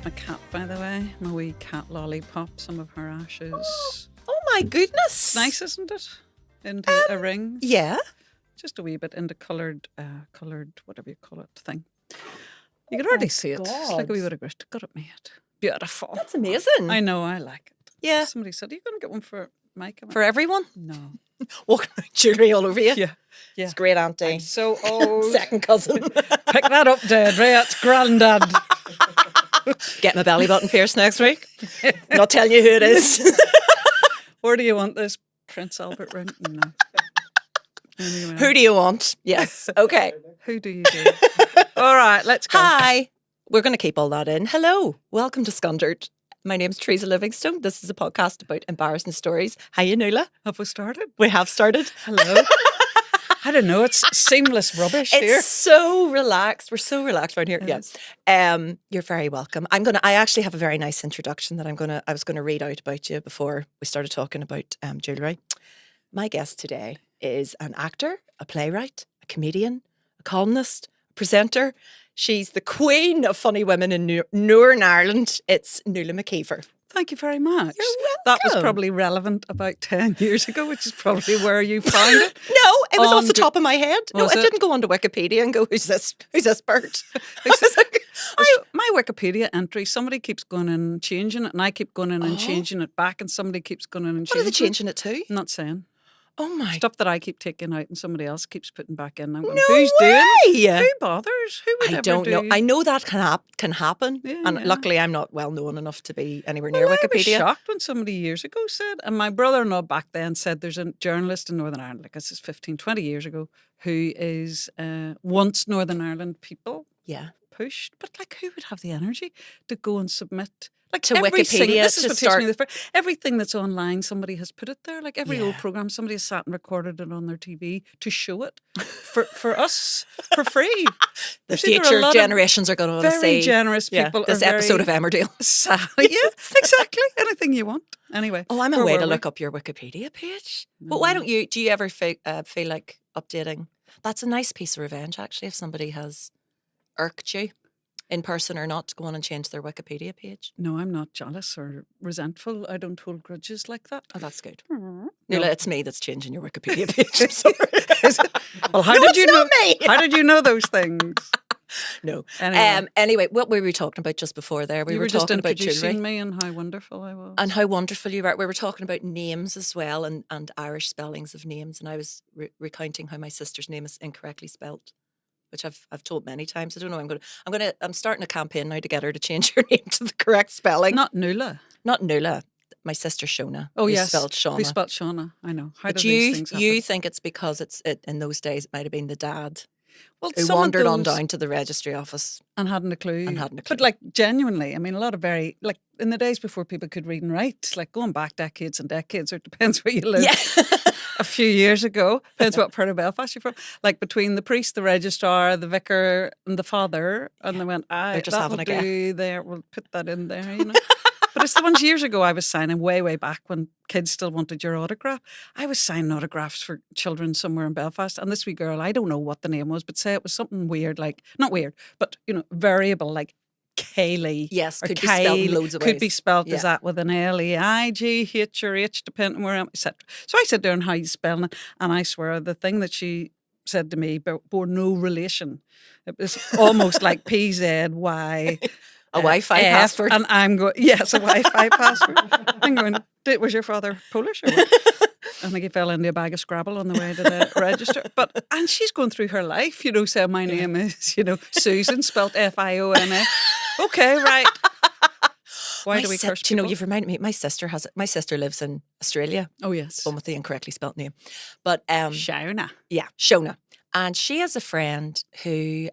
my cat, by the way. My wee cat Lollipop, some of her ashes. Oh my goodness. Nice, isn't it? Into a ring. Yeah. Just a wee bit into coloured, whatever you call it, thing. You can already see it. It's like a wee bit of grit. Got it made. Beautiful. That's amazing. I know, I like it. Yeah. Somebody said, are you going to get one for Mike? For everyone? No. Walking around jewellery all over you? Yeah. It's great, auntie. I'm so old. Second cousin. Pick that up, Deirdre. It's Grandad. Get my belly button pierced next week. Not telling you who it is. Where do you want this? Prince Albert ring? No. Anyway. Who do you want? Yes. Okay. Who do you do? All right, let's go. Hi. We're going to keep all that in. Hello. Welcome to Scundered. My name's Teresa Livingstone. This is a podcast about embarrassing stories. Hiya, Nuala. Have we started? We have started. Hello. I don't know. It's seamless rubbish here. It's so relaxed. We're so relaxed right here. It Yes. is. You're very welcome. I actually have a very nice introduction that I was going to read out about you before we started talking about jewellery. My guest today is an actor, a playwright, a comedian, a columnist, a presenter. She's the queen of funny women in Northern Ireland. It's Nuala McKeever. Thank you very much. You're That was welcome. probably relevant about 10 years ago, which is probably where you found it. No, it was off On the top of my head. No, Was I it? didn't go onto Wikipedia and go, who's this bird? My Wikipedia entry, somebody keeps going in and changing it, and I keep going in and changing it back, and somebody keeps going in and What are changing they changing it to? I'm not saying. Oh my Stuff that I keep taking out and somebody else keeps putting back in. I'm going, No who's doing it? way! Who bothers? Who would I ever don't know. do? I know that can happen, Yeah, and yeah. luckily I'm not well known enough to be anywhere near I was Wikipedia. shocked when somebody years ago said, and my brother-in-law back then said there's a journalist in Northern Ireland, like this is 15, 20 years ago, who is wants Northern Ireland people Yeah, pushed, but like who would have the energy to go and submit like To every Wikipedia this is to what start- teaches me everything that's online, somebody has put it there. Like every old Yeah. program, somebody has sat and recorded it on their TV to show it for us for free. the You see, there are a future lot of generations are going to want to very see generous people. this are episode very of Emmerdale. sad. Yeah, exactly. Anything you want. Anyway. Oh, I'm a where way were to we? look up your Wikipedia page. But why don't you? Do you ever feel like updating? That's a nice piece of revenge, actually. If somebody has irked you, in person or not, to go on and change their Wikipedia page. No, I'm not jealous or resentful. I don't hold grudges like that. Oh, that's good. No. Nuala, it's me that's changing your Wikipedia page. I'm sorry. Well, how No, did it's you not know? me. How did you know those things? No. Anyway. Anyway, what were we talking about just before there? We You were were just talking about introducing jewellery. me and how wonderful I was. And how wonderful you were. We were talking about names as well and Irish spellings of names. And I was recounting how my sister's name is incorrectly spelt, which I've told many times. I don't know. I'm starting a campaign now to get her to change her name to the correct spelling. Not Nuala. Not Nuala. My sister Shona. Oh, who's yes. spelled Shauna. Who spelled Shauna? I know. How But do these things happen? you think it's because in those days it might have been the dad well, who some of wandered on those- down to the registry office. and hadn't a clue. And But like genuinely, I mean, a lot of very like in the days before people could read and write, like going back decades and decades, or it depends where you live. Yeah. A few years ago, depends what part of Belfast you're from. Like between the priest, the registrar, the vicar, and the father, and they went, They're just that'll having a go." do there. We'll put that in there, you know. But it's the ones years ago I was signing way back when kids still wanted your autograph. I was signing autographs for children somewhere in Belfast, and this wee girl, I don't know what the name was, but say it was something weird, like not weird, but you know, variable, like Kaylee. Yes, or could be spelled in Kyle, loads of could ways. be spelled Yeah. as that with an L-E-I-G-H or H, depending where I'm, etc. So I said to her, and how you spelling it? And I swear the thing that she said to me bore no relation. It was almost like PZY. A Wi-Fi F, password. And I'm going, yes, a Wi-Fi password. I'm going, was your father Polish or what? I think he fell into a bag of Scrabble on the way to the register. And she's going through her life, you know, saying my name is, you know, Susan, spelt Fiona. Okay, right. Why do we curse Do you know, people? you've reminded me, my sister lives in Australia, Oh, yes. one with the incorrectly spelt name. But Shauna. yeah, Shona. And she has a friend who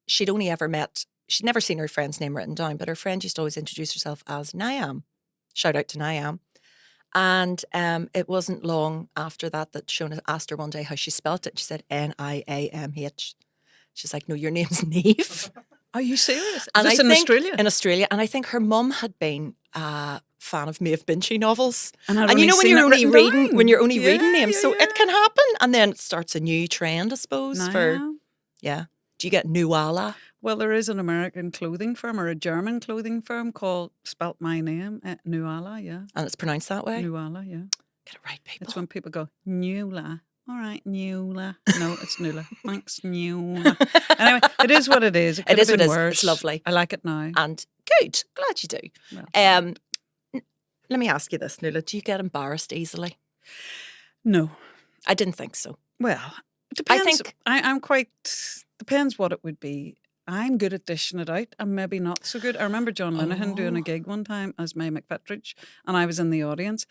she'd only ever met, she'd never seen her friend's name written down, but her friend used to always introduce herself as Niam. Shout out to Niam. And it wasn't long after that Shona asked her one day how she spelt it. She said Niamh. She's like, no, your name's Neve. Are you serious? And Is this I in think- Australia? In Australia. And I think her mum had been a fan of Maeve Binchy novels. And I'd And you only know when seen you're it only written reading down. when you're only Yeah, reading names. yeah, So yeah. it can happen. And then it starts a new trend, I suppose, for Niam. yeah. Do you get Nuala? Well, there is an American clothing firm or a German clothing firm called, spelt my name, Nuala, yeah. And it's pronounced that way? Nuala, yeah. Get it right, people. It's when people go, Nuala. All right, Nuala. No, it's Nuala. Thanks, Nuala. Anyway, it is what it is. It could It is have what been it is. worse. It's lovely. I like it now. And good. Glad you do. Well, Let me ask you this, Nuala. Do you get embarrassed easily? no. I didn't think so. Well, it depends. think- I'm quite, depends what it would be. I'm good at dishing it out. I'm maybe not so good. I remember John Linehan doing a gig one time as May McFettridge, and I was in the audience.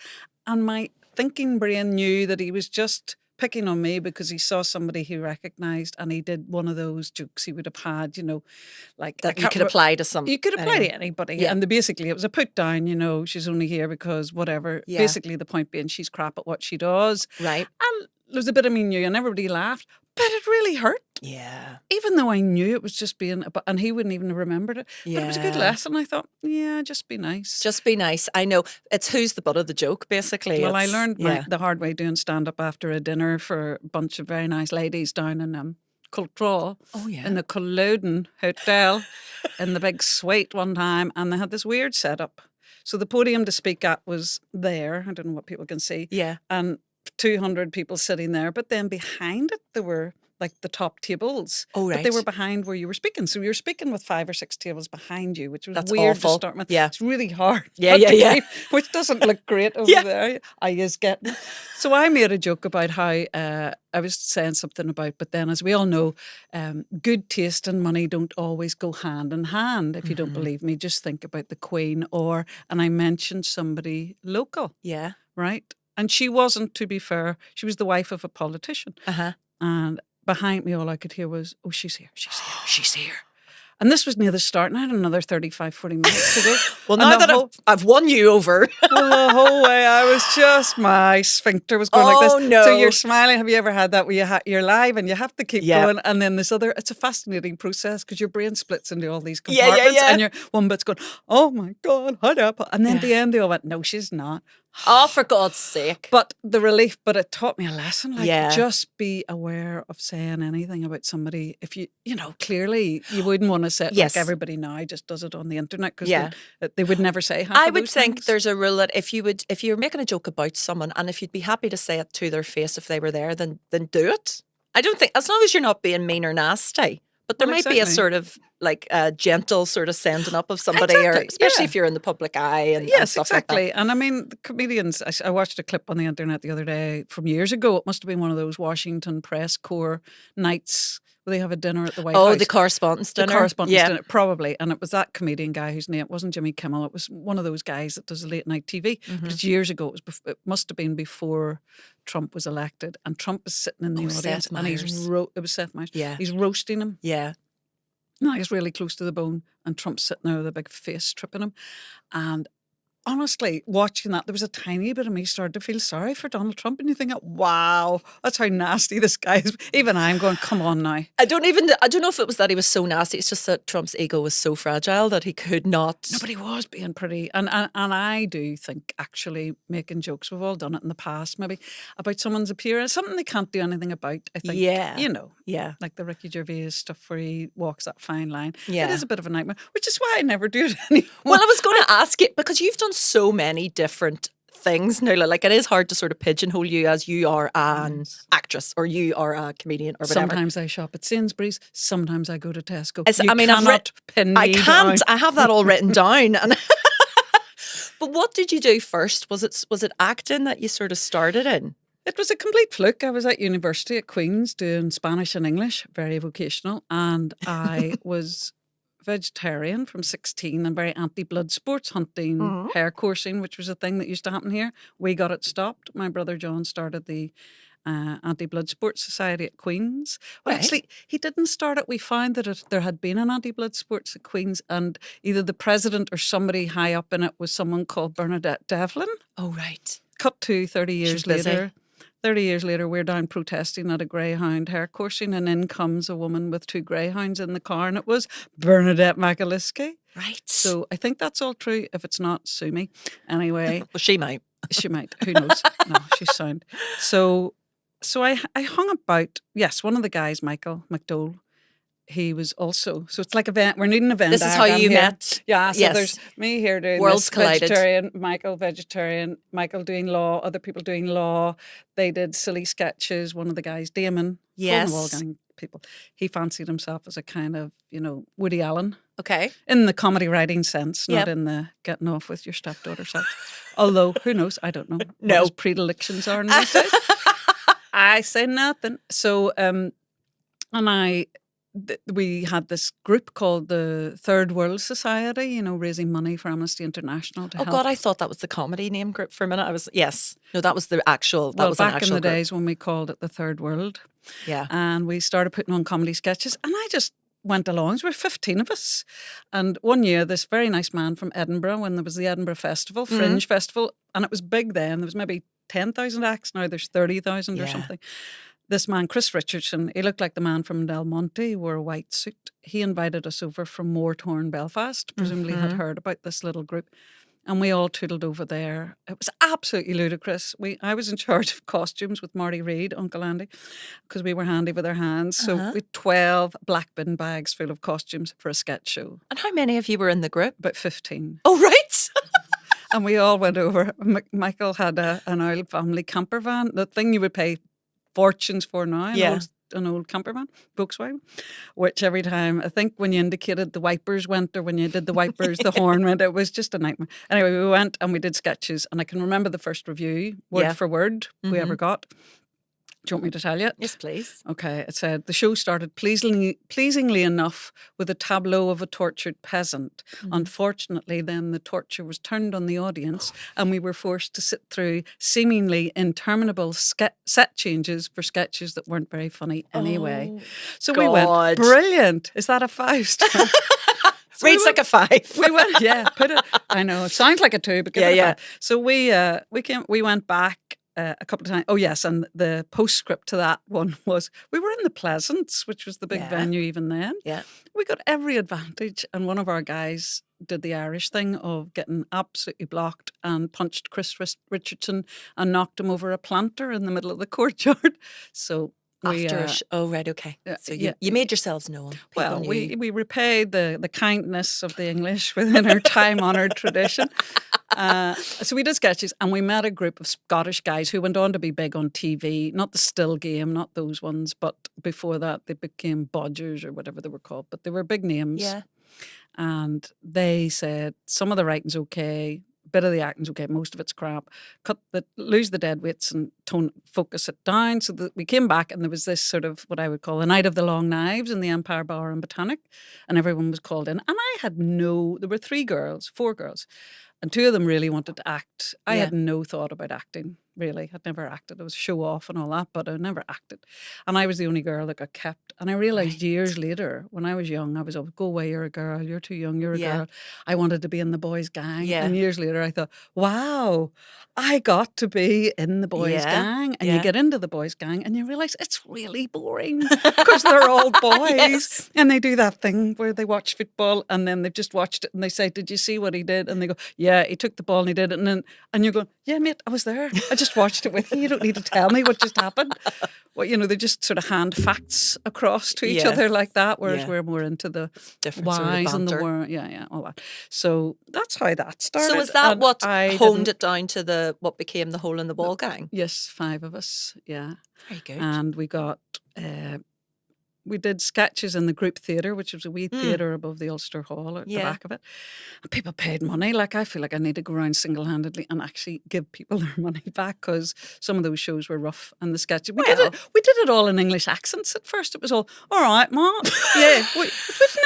And my thinking brain knew that he was just picking on me because he saw somebody he recognised, and he did one of those jokes he would have had, like That you could apply to some. You could apply to anybody. Yeah. And basically it was a put down, she's only here because whatever. Yeah. Basically the point being she's crap at what she does. Right. And there was a bit of me knew and everybody laughed, but it really hurt. Yeah. Even though I knew it was just being, and he wouldn't even have remembered it. But it was a good Yeah. lesson. I thought, yeah, just be nice. Just be nice. I know. It's who's the butt of the joke, basically. Well, I It's- learned yeah. the hard way doing stand-up after a dinner for a bunch of very nice ladies down in Cultraw Oh, yeah. in the Culloden Hotel in the big suite one time, and they had this weird setup. So the podium to speak at was there. I don't know what people can see. Yeah. And 200 people sitting there, but then behind it there were like the top tables. Oh, But they right. were behind where you were speaking. So you were speaking with 5 or 6 tables behind you, which was That's weird awful. to start with. Yeah. It's really hard. Yeah, not yeah, to yeah. keep- which doesn't look great over Yeah. there. I just get. So I made a joke about how I was saying something about, but then as we all know, good taste and money don't always go hand in hand. If you don't believe me, just think about the Queen and I mentioned somebody local, Yeah. right? And she wasn't, to be fair, she was the wife of a politician. Uh-huh. And behind me, all I could hear was, oh, she's here, she's here, she's here. And this was near the start, and I had another 35, 40 minutes to go. Well, And now the that whole- I've won you over. well, the whole way I was just, my sphincter was going like Oh, this. no. So you're smiling. Have you ever had that where you're live and you have to keep Yeah. going? And then it's a fascinating process because your brain splits into all these Yeah, yeah, compartments yeah. and your one bit's going, oh my God, how'd I put-" And then Yeah. at the end they all went, no, she's not. Oh, for God's sake. But the relief, but it taught me a lesson. Like, Yeah. just be aware of saying anything about somebody. If clearly you wouldn't want to say it Yes. like everybody now just does it on the internet because Yeah. they would never say half I of would those think things. there's a rule that if you're making a joke about someone and if you'd be happy to say it to their face if they were there, then do it. I don't think, as long as you're not being mean or nasty, but there Well, might be a exactly. sort of like a gentle sort of sending up of somebody, or Exactly, especially yeah. if you're in the public eye and Yes, stuff exactly. like And I mean, the comedians, I watched a clip on the internet the other day from years ago. It must have been one of those Washington Press Corps nights where they have a dinner at the White that. House. Oh, the correspondence dinner. The correspondence yeah. dinner, probably. And it was that comedian guy whose name, it wasn't Jimmy Kimmel, it was one of those guys that does late night TV. Mm-hmm. But it's years ago. It must have been before Trump was elected. And Trump was sitting in the Seth audience. And Meyers. it was Seth Meyers. Yeah. He's roasting him. Yeah. No, he's really close to the bone. And Trump's sitting there with a big face tripping him. And honestly, watching that, there was a tiny bit of me started to feel sorry for Donald Trump. And you think, wow, that's how nasty this guy is. Even I'm going, come on now. I don't know if it was that he was so nasty. It's just that Trump's ego was so fragile that he could not. No, but he was being pretty. And I do think actually making jokes, we've all done it in the past, maybe, about someone's appearance, something they can't do anything about, I think. Yeah. Yeah. Like the Ricky Gervais stuff where he walks that fine line. Yeah. It is a bit of a nightmare, which is why I never do it anymore. Well, I was going to ask you, because you've done so many different things, Nuala. Like, it is hard to sort of pigeonhole you as you are an actress or you are a comedian or whatever. Sometimes I shop at Sainsbury's, sometimes I go to Tesco. I've cannot pin me I can't. down. I have that all written down. And but what did you do first? Was it acting that you sort of started in? It was a complete fluke. I was at university at Queen's doing Spanish and English, very vocational, and I was vegetarian from 16 and very anti-blood sports, hunting, hair coursing, which was a thing that used to happen here. We got it stopped. My brother John started the Anti-Blood Sports Society at Queen's. Well, Right. actually, he didn't start it. We found that there had been an Anti-Blood Sports at Queen's, and either the president or somebody high up in it was someone called Bernadette Devlin. Oh, right. Cut to 30 years She's busy. later. 30 years later, we're down protesting at a greyhound hair coursing, and in comes a woman with 2 greyhounds in the car, and it was Bernadette McAliskey. Right. So I think that's all true. If it's not, sue me. Anyway, well, she might. she might. Who knows? No, she's sound. So I hung about. Yes, one of the guys, Michael McDowell, he was also, so it's like a Venn, we're needing a Venn This is how diagram you here. met. Yeah, so Yes. there's me here doing Worlds this, collided. vegetarian, Michael doing law, other people doing law. They did silly sketches. One of the guys, Damon, Yes. wall gang people, he fancied himself as a kind of, Woody Allen. Okay. In the comedy writing sense, not Yep. in the getting off with your stepdaughter sense. Although, who knows? I don't know No. what his predilections are in these days. I say nothing. So, we had this group called the Third World Society, raising money for Amnesty International to Oh help. God, I thought that was the comedy name group for a minute. No, that was the actual. That Well, was an back in actual the group. days when we called it the Third World. Yeah. And we started putting on comedy sketches, and I just went along. There were 15 of us. And one year, this very nice man from Edinburgh, when there was the Edinburgh Festival, Fringe Festival, and it was big then, there was maybe 10,000 acts, now there's 30,000 or Yeah. something. This man, Chris Richardson, he looked like the man from Del Monte, he wore a white suit. He invited us over from war-torn Belfast, presumably had heard about this little group. And we all tootled over there. It was absolutely ludicrous. I was in charge of costumes with Marty Reid, Uncle Andy, because we were handy with our hands. So we had 12 black bin bags full of costumes for a sketch show. And how many of you were in the group? About 15. Oh, right. And we all went over. Michael had an old family camper van, the thing you would pay fortunes for now, an old camper van, Volkswagen, which every time, I think when you indicated the wipers went, or when you did the wipers, the horn went, it was just a nightmare. Anyway, we went and we did sketches, and I can remember the first review, word for word, we ever got. Do you want me to tell you? Yes, please. Okay, it said, the show started pleasingly enough with a tableau of a tortured peasant. Unfortunately, then the torture was turned on the audience and we were forced to sit through seemingly interminable set changes for sketches that weren't very funny anyway. So we went, brilliant. Is that a 5-star? Reads like a 5. We went, put it. I know, it sounds like a 2, but give it a 5. So we went back a couple of times. Oh, yes. And the postscript to that one was, we were in the Pleasance, which was the big venue even then. Yeah. We got every advantage. And one of our guys did the Irish thing of getting absolutely blocked and punched Chris Richardson and knocked him over a planter in the middle of the courtyard. So oh, right, okay. So you made yourselves known. Well, we repaid the kindness of the English within our time-honoured tradition. So we did sketches, and we met a group of Scottish guys who went on to be big on TV, not the Still Game, not those ones, but before that they became Bodgers or whatever they were called, but they were big names. Yeah. And they said, some of the writing's okay, bit of the acting's okay, most of it's crap. Lose the dead weights and focus it down. So that we came back, and there was this sort of what I would call a night of the long knives in the Empire Bar and Botanic, and everyone was called in. And I had there were 4 girls, and 2 of them really wanted to act. I had no thought about acting, really. I'd never acted. I was show off and all that, but I never acted. And I was the only girl that got kept. And I realised years later, when I was young, I was always, go away, you're a girl, you're too young, you're a girl. I wanted to be in the boys' gang. Yeah. And years later, I thought, wow, I got to be in the boys' gang. And you get into the boys' gang and you realise it's really boring because they're all boys. And they do that thing where they watch football and then they've just watched it and they say, did you see what he did? And they go, yeah, he took the ball and he did it. And you're going, yeah, mate, I was there. I just watched it with you. You don't need to tell me what just happened. Well, they just sort of hand facts across to each other like that, whereas we're more into the different whys sort of and the banter. all that. So that's how that started. So is that And what I honed it down to what became the Hole in the Wall gang? Yes, 5 of us, Very good. And we got... we did sketches in the group theatre, which was a wee theatre above the Ulster Hall at the back of it. And people paid money. Like, I feel like I need to go around single-handedly and actually give people their money back because some of those shows were rough. And the sketches, we did it all in English accents at first. It was all right, Ma. Yeah, we'd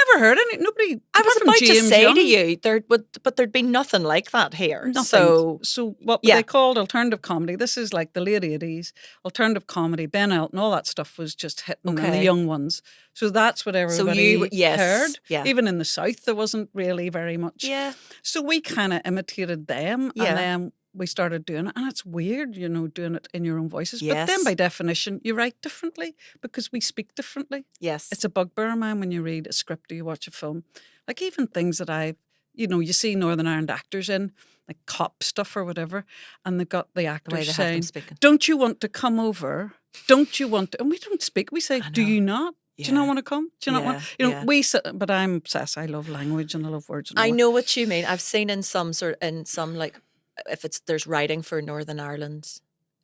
never heard any. Nobody. I was about to say Young, to you, there'd be nothing like that here. Nothing. So what they called alternative comedy. This is like the late 80s. Alternative comedy, Ben Elton, all that stuff was just hitting and the young ones. So that's what everybody heard. Yeah. Even in the South, there wasn't really very much. Yeah. So we kind of imitated them, and then we started doing it. And it's weird, doing it in your own voices. Yes. But then by definition, you write differently because we speak differently. Yes. It's a bugbear of mine when you read a script or you watch a film. Like even things that you see Northern Ireland actors in, like cop stuff or whatever, and they've got the actors saying, don't you want to come over? Don't you want to? And we don't speak. We say, do you not? Do you not want to come? Do you not want? You know, yeah. we sit, but I'm obsessed. I love language and I love words. And all I that. know what you mean. I've seen in some like, if there's writing for Northern Ireland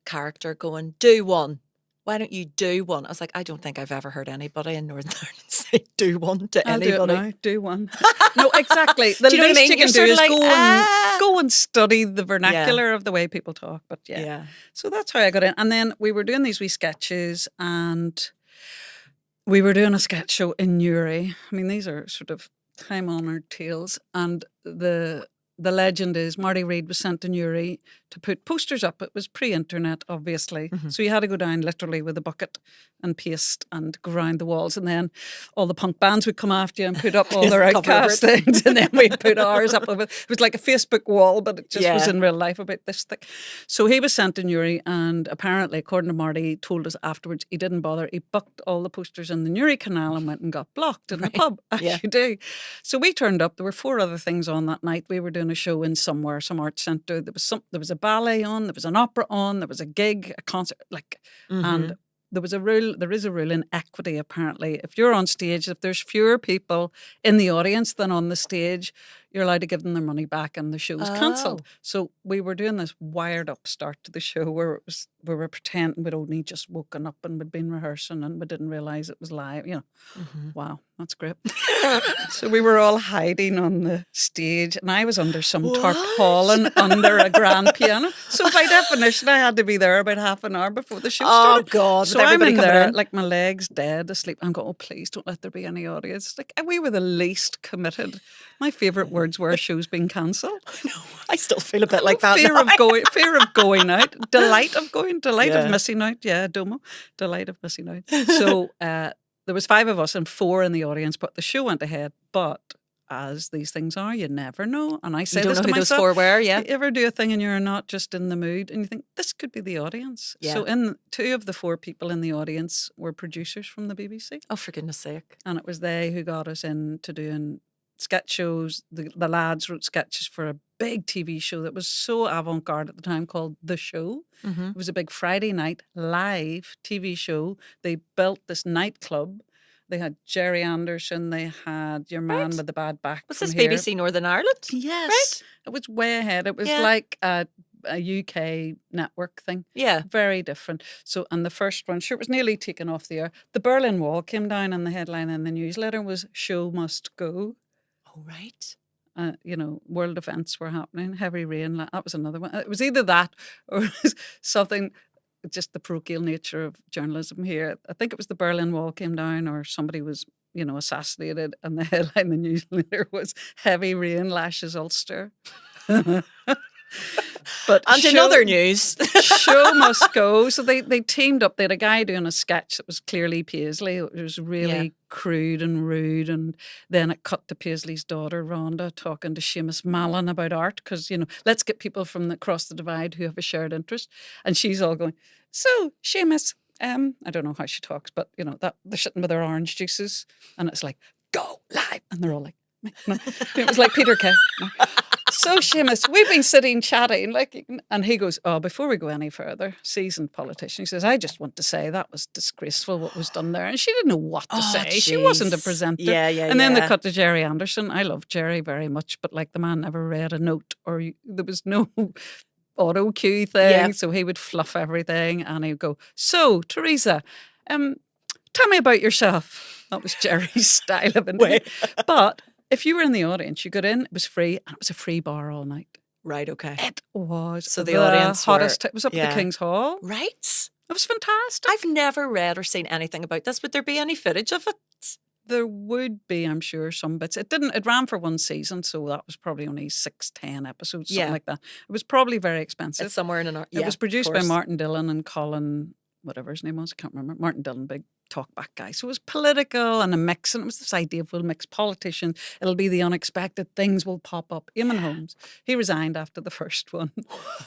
character going, do one. Why don't you do one? I was like, I don't think I've ever heard anybody in Northern Ireland say do one to I'll anybody. do it now. Do one. No, exactly. The Do you know what I least mean? you can You're do sort is of like, go and study the vernacular of the way people talk. But Yeah. So that's how I got in. And then we were doing these wee sketches, and we were doing a sketch show in Newry. I mean, these are sort of time-honoured tales. And the legend is Marty Reid was sent to Newry to put posters up. It was pre-internet, obviously. So you had to go down literally with a bucket and paste and go around the walls. And then all the punk bands would come after you and put up all their outcast things. And then we'd put ours up. It was like a Facebook wall, but it just was in real life about this thick. So he was sent to Newry, and apparently, according to Marty, told us afterwards he didn't bother. He bucked all the posters in the Newry Canal and went and got blocked in the pub, as you do. So we turned up. There were 4 other things on that night. We were doing a show in some art centre. There was a ballet on, there was an opera on, there was a gig, a concert, and there is a rule in equity, apparently. If you're on stage, if there's fewer people in the audience than on the stage, you're allowed to give them their money back and the show's cancelled. So we were doing this wired up start to the show where we were pretending we'd only just woken up and we'd been rehearsing and we didn't realise it was live. You know, wow, that's great. So we were all hiding on the stage, and I was under some tarpaulin under a grand piano. So by definition, I had to be there about half an hour before the show started. Oh God! So I'm in there, like my legs dead asleep. I'm going, oh please don't let there be any audience. Like we were the least committed. My favourite words were shows being cancelled. I still feel a bit like that. Fear of going out, delight of missing out. Yeah, Domo, delight of missing out. So there was 5 of us and 4 in the audience, but the show went ahead. But as these things are, you never know. And I say you don't this know to who myself, those 4 were. Yeah, you ever do a thing and you're not just in the mood, and you think this could be the audience. Yeah. So in 2 of the 4 people in the audience were producers from the BBC. Oh, for goodness sake! And it was they who got us into doing sketch shows. The lads wrote sketches for a big TV show that was so avant-garde at the time called The Show. It was a big Friday night live TV show. They built this nightclub. They had Jerry Anderson. They had your man with the bad back. Was from this here. BBC Northern Ireland? Yes. Right? It was way ahead. It was like a UK network thing. Yeah. Very different. So, and the first one, sure, it was nearly taken off the air. The Berlin Wall came down, and the headline in the newsletter was "Show Must Go." Oh, right. You know, world events were happening. Heavy rain. That was another one. It was either that or it was something, just the parochial nature of journalism here. I think it was the Berlin Wall came down, or somebody was, you know, assassinated, and the headline in the newsletter was "Heavy Rain Lashes Ulster." But and in other news, show must go. So they teamed up. They had a guy doing a sketch that was clearly Paisley. It was really crude and rude. And then it cut to Paisley's daughter, Rhonda, talking to Seamus Mallon about art. Because, you know, let's get people from across the divide who have a shared interest. And she's all going, so, Seamus, I don't know how she talks, but, you know, that they're sitting with their orange juices. And it's like, go live. And they're all like, no. It was like Peter Kay. No. So, Seamus, we've been sitting chatting, and he goes, oh, before we go any further, seasoned politician, he says, I just want to say that was disgraceful what was done there. And she didn't know what to say. Geez. She wasn't a presenter. Yeah. And then they cut to Jerry Anderson. I love Jerry very much, but like the man never read a note, or there was no auto cue thing. So he would fluff everything, and he'd go, so, Teresa, tell me about yourself. That was Jerry's style of interview. But if you were in the audience, you got in, it was free, and it was a free bar all night. Right, okay. It was so the audience hottest. It was up at the King's Hall. Right. It was fantastic. I've never read or seen anything about this. Would there be any footage of it? There would be, I'm sure, some bits. It ran for 1 season, so that was probably only 6-10 episodes, something like that. It was probably very expensive. It's somewhere in an It was produced by Martin Dillon and Colin, whatever his name was, I can't remember. Martin Dillon, big talkback guy. So it was political and a mix, and it was this idea of we'll mix politicians, it'll be the unexpected, things will pop up. Eamon Holmes, he resigned after the first one.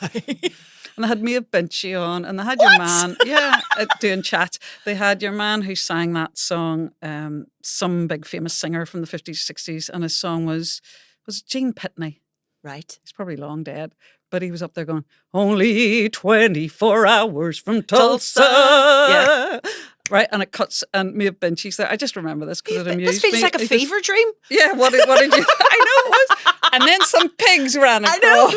And they had Maeve Binchy on, and they had your man, doing chats. They had your man who sang that song, some big famous singer from the 50s, 60s, and his song was Gene Pitney. Right. He's probably long dead. But he was up there going, only 24 hours from Tulsa. right? And it cuts, and Maeve Binchy's there. I just remember this because it amused This feels me. like a It fever dream. Yeah, what did you? I know it was. And then some pigs ran across,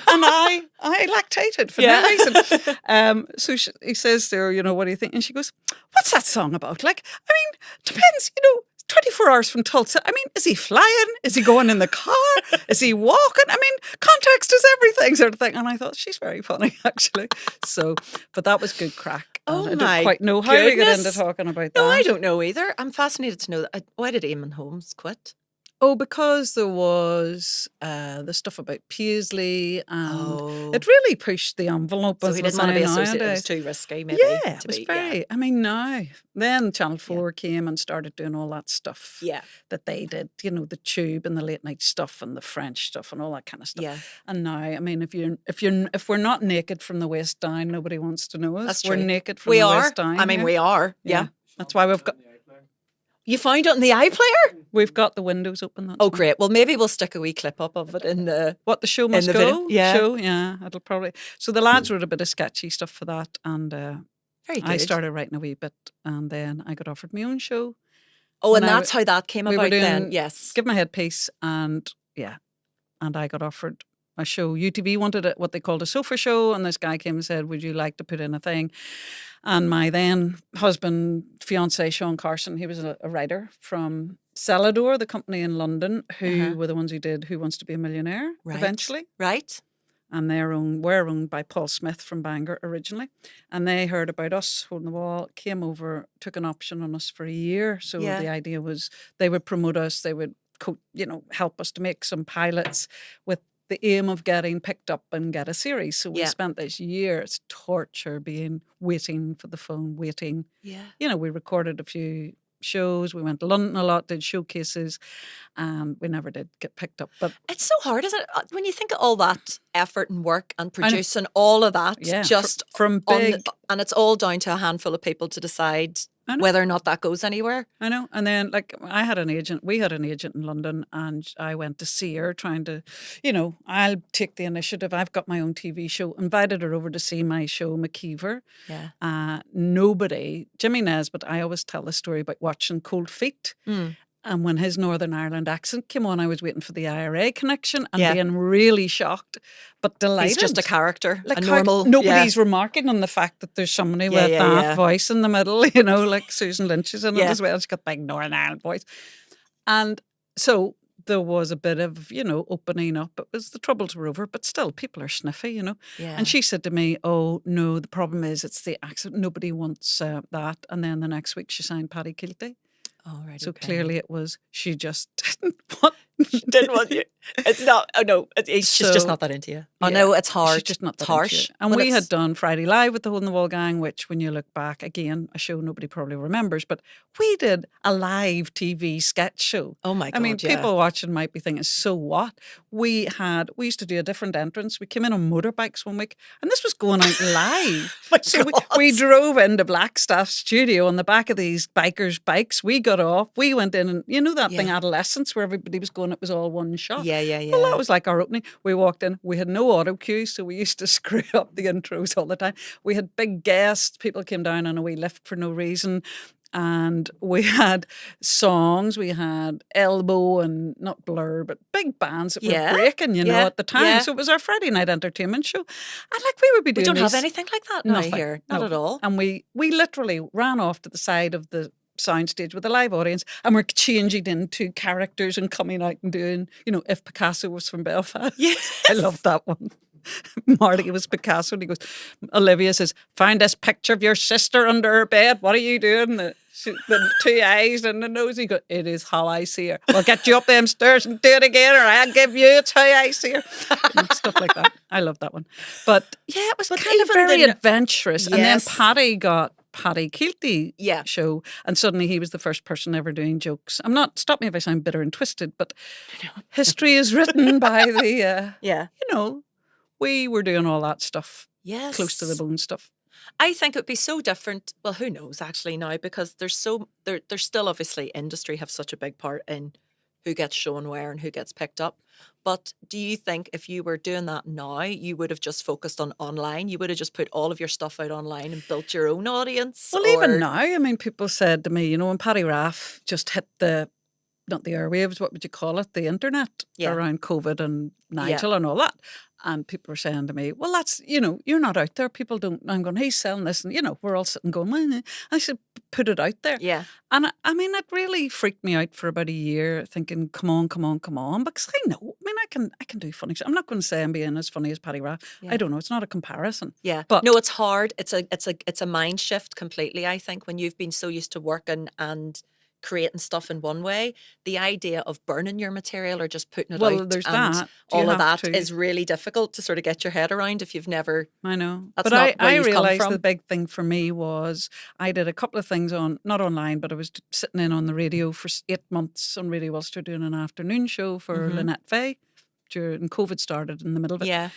and I lactated for no reason. So he says there, what do you think? And she goes, "What's that song about? Like, I mean, depends, 24 hours from Tulsa. I mean, is he flying? Is he going in the car? Is he walking? I mean, context is everything, sort of thing." And I thought, she's very funny, actually. So, but that was good crack. Oh, I my don't quite know how we got into goodness. talking about that. No, I don't know either. I'm fascinated to know that. Why did Eamon Holmes quit? Oh, because there was the stuff about Paisley, and Oh. it really pushed the envelope. So as he we didn't want to say be associated. It nowadays. was too risky, maybe. Yeah, it was very. I mean, now then Channel 4 came and started doing all that stuff. Yeah. That they did, the Tube and the late night stuff and the French stuff and all that kind of stuff. Yeah. And now, I mean, if we're not naked from the waist down, nobody wants to know us. That's We're true. naked from the waist down. I mean, here. we are. Yeah. That's why we've got. You found it on the iPlayer? We've got the windows open. That's Oh, why. great. Well, maybe we'll stick a wee clip up of it in the... What, the show must the go? video? Yeah. Show, yeah. It'll probably. So the lads wrote a bit of sketchy stuff for that, and Very good. I started writing a wee bit, and then I got offered my own show. Oh, and when I that's how that came we were about then. doing Yes. Give My Headpiece, and I got offered a show. UTV wanted what they called a sofa show, and this guy came and said, "Would you like to put in a thing?" And my then husband, fiance Sean Carson, he was a writer from Celador, the company in London, who were the ones who did Who Wants to Be a Millionaire eventually. Right. And were owned by Paul Smith from Bangor originally. And they heard about us holding the wall, came over, took an option on us for a year. So the idea was they would promote us, they would help us to make some pilots with the aim of getting picked up and get a series. So we spent this year, it's torture, waiting for the phone, waiting. Yeah. We recorded a few shows, we went to London a lot, did showcases, and we never did get picked up. But it's so hard, isn't it? When you think of all that effort and work and producing all of that, just from big... and it's all down to a handful of people to decide whether or not that goes anywhere. I know. And then, we had an agent in London, and I went to see her trying to, I'll take the initiative. I've got my own TV show. Invited her over to see my show, McKeever. Yeah. Nobody, Jimmy Nesbitt, I always tell the story about watching Cold Feet. And when his Northern Ireland accent came on, I was waiting for the IRA connection and being really shocked, but delighted. He's just a character, like a normal... Nobody's remarking on the fact that there's somebody with that voice in the middle, like Susan Lynch is in it as well. She's got the big Northern Ireland voice. And so there was a bit of, opening up. It was the troubles were over, but still people are sniffy, Yeah. And she said to me, "Oh, no, the problem is it's the accent. Nobody wants that." And then the next week she signed Paddy Kilty. Oh, right. So clearly it was, she just didn't want didn't want you. It's not, oh no, she's just not that into you. Oh no, it's hard. She's just not it's that into harsh. you. And we had done Friday Live with the Hole in the Wall gang, which when you look back, again, a show nobody probably remembers, but we did a live TV sketch show. Oh my God, I mean, people watching might be thinking, so what? We used to do a different entrance. We came in on motorbikes one week, and this was going out live. So we drove into Blackstaff studio on the back of these bikers' bikes. We got off. We went in, and that thing, Adolescence, where everybody was going, it was all one shot. Yeah. Well, that was like our opening. We walked in. We had no auto cue, so we used to screw up the intros all the time. We had big guests. People came down on a wee lift for no reason. And we had songs. We had Elbow and not Blur, but big bands that were breaking, at the time. Yeah. So it was our Friday night entertainment show. And we would be doing We don't these, have anything like that now nothing, here. Not at all. And we literally ran off to the side of the soundstage with a live audience, and we're changing into characters and coming out and doing, if Picasso was from Belfast. Yes. I love that one. Marty was Picasso, and he goes, Olivia says, "Find this picture of your sister under her bed. What are you doing?" The two eyes and the nose. He goes, "It is how I see her. I'll get you up them stairs and do it again, or I'll give you it's how I see her." Stuff like that. I love that one. But yeah, it was kind of very adventurous. And then Paddy got Paddy Kilty show, and suddenly he was the first person ever doing jokes. Stop me if I sound bitter and twisted, but history is written by the we were doing all that stuff. Yes. Close to the bone stuff. I think it would be so different. Well, who knows actually now, because there's still obviously industry have such a big part in who gets shown where and who gets picked up. But do you think if you were doing that now, you would have just focused on online? You would have just put all of your stuff out online and built your own audience? Well, even now, I mean, people said to me, when Paddy Raff just hit not the airwaves, what would you call it? The internet around COVID and Nigel and all that. And people were saying to me, well, that's, you're not out there. People don't, I'm going, he's selling this. And, we're all sitting going, well, I should put it out there. Yeah. And I mean, it really freaked me out for about a year thinking, come on. Because I know, I mean, I can do funny stuff. I'm not going to say I'm being as funny as Paddy Raff. Yeah. I don't know. It's not a comparison. Yeah. But no, it's hard. It's a mind shift completely, I think, when you've been so used to working and creating stuff in one way, the idea of burning your material or just putting it out there's and that. all of that is really difficult to sort of get your head around if you've never. I know. That's but not where I you've realised come from. the big thing for me was I did a couple of things not online, but I was sitting in on the radio for 8 months on Radio Ulster doing an afternoon show for Lynette Fay. During COVID started in the middle of it. Yeah.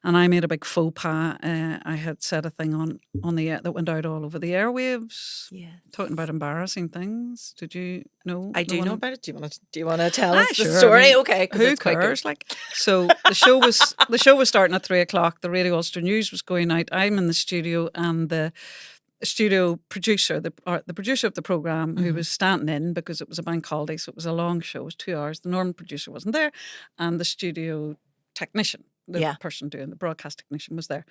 And I made a big faux pas. I had said a thing on the air that went out all over the airwaves. Yeah. Talking about embarrassing things. Did you know? I do know about it. Do you want to tell us the sure. story? I mean, okay. Who cares? So the show was starting at 3:00. The Radio Ulster News was going out. I'm in the studio and the studio producer, the producer of the programme, who was standing in because it was a bank holiday, so it was a long show, it was 2 hours. The normal producer wasn't there, and the studio technician, the person doing the broadcast technician, was there.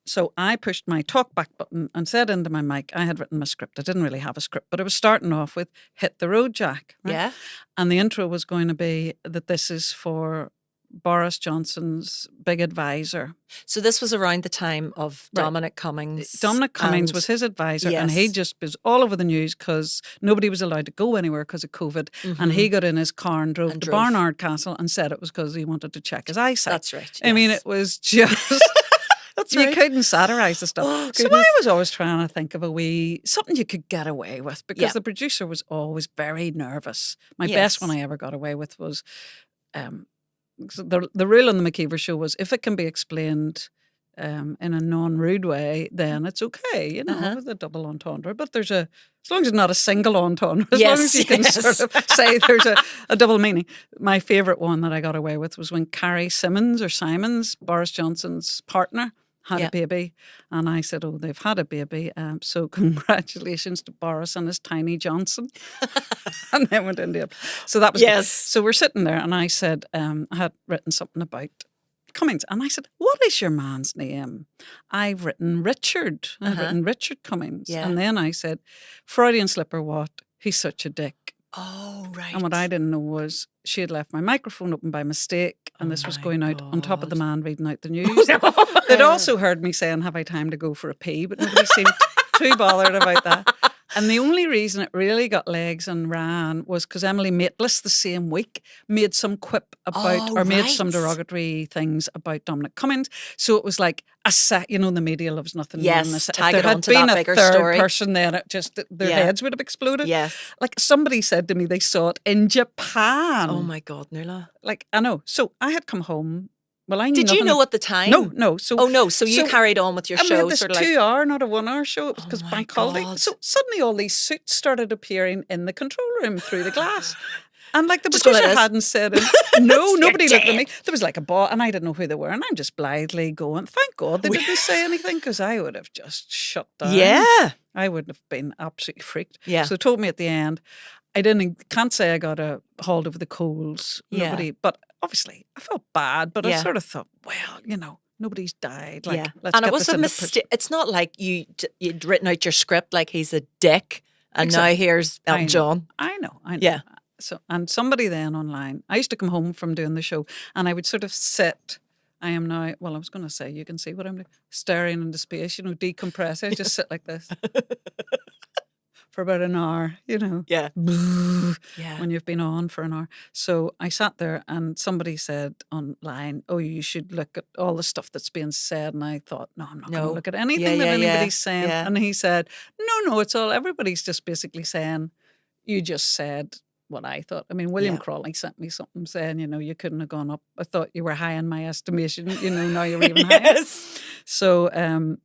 So I pushed my talk back button and said into my mic, I had written my script. I didn't really have a script, but I was starting off with "Hit the Road, Jack." Right? Yeah. And the intro was going to be that this is for Boris Johnson's big advisor. So this was around the time of Dominic Cummings. Dominic Cummings was his advisor, and he just was all over the news because nobody was allowed to go anywhere because of COVID. And he got in his car and drove to Barnard Castle and said it was because he wanted to check his eyesight. That's right. Yes. I mean, it was just... That's right. You couldn't satirise the stuff. Oh, so I was always trying to think of something you could get away with, because the producer was always very nervous. My best one I ever got away with was... the rule on the McKeever show was if it can be explained in a non-rude way, then it's okay, with a double entendre. But as long as it's not a single entendre, as long as you can sort of say there's a double meaning. My favourite one that I got away with was when Carrie Simons, Boris Johnson's partner, had a baby, and I said, "Oh, they've had a baby, so congratulations to Boris and his tiny Johnson." And then went into it. So that was good. So we're sitting there, and I said, I had written something about Cummings, and I said, "What is your man's name?" I've written Richard. I've written Richard Cummings, and then I said, "Freudian slip or what? He's such a dick." Oh, right. And what I didn't know was she had left my microphone open by mistake, and this was going out on top of the man reading out the news. They'd also heard me saying, "Have I time to go for a pee?" But nobody seemed too bothered about that. And the only reason it really got legs and ran was because Emily Maitlis the same week made some quip about, made some derogatory things about Dominic Cummings. So it was like the media loves nothing more than this. If there had been a third person, then it just, their heads would have exploded. Yes. Like somebody said to me, they saw it in Japan. Oh my God, Nuala. Like, I know. So I had come home. Well, I knew Did nothing. you know at the time? No. So you carried on with your show. This sort of 2 hour, not a 1 hour show. It was because bank holiday. So suddenly all these suits started appearing in the control room through the glass. And like the producer hadn't said it. No, nobody looked at me. There was like a bot, and I didn't know who they were. And I'm just blithely going, thank God they didn't say anything, because I would have just shut down. Yeah. I would have been absolutely freaked. Yeah. So they told me at the end, can't say I got a hauled over the coals. Nobody, but obviously I felt bad, but I sort of thought, well, nobody's died. Like, let's and get it was this a mistake. It's not like you'd written out your script like he's a dick, and now here's Elton John. I know. Yeah. So, and somebody then online, I used to come home from doing the show, and I would sort of sit. I am now, well, I was going to say, you can see what I'm doing, staring into space, decompress. I just sit like this. For about an hour, Yeah. When you've been on for an hour. So I sat there, and somebody said online, "Oh, you should look at all the stuff that's being said." And I thought, no, I'm not going to look at anything that anybody's saying. Yeah. And he said, no, it's all, everybody's just basically saying, you just said what I thought. I mean, William Crawley sent me something saying, you couldn't have gone up. I thought you were high in my estimation. Now you're even higher. So,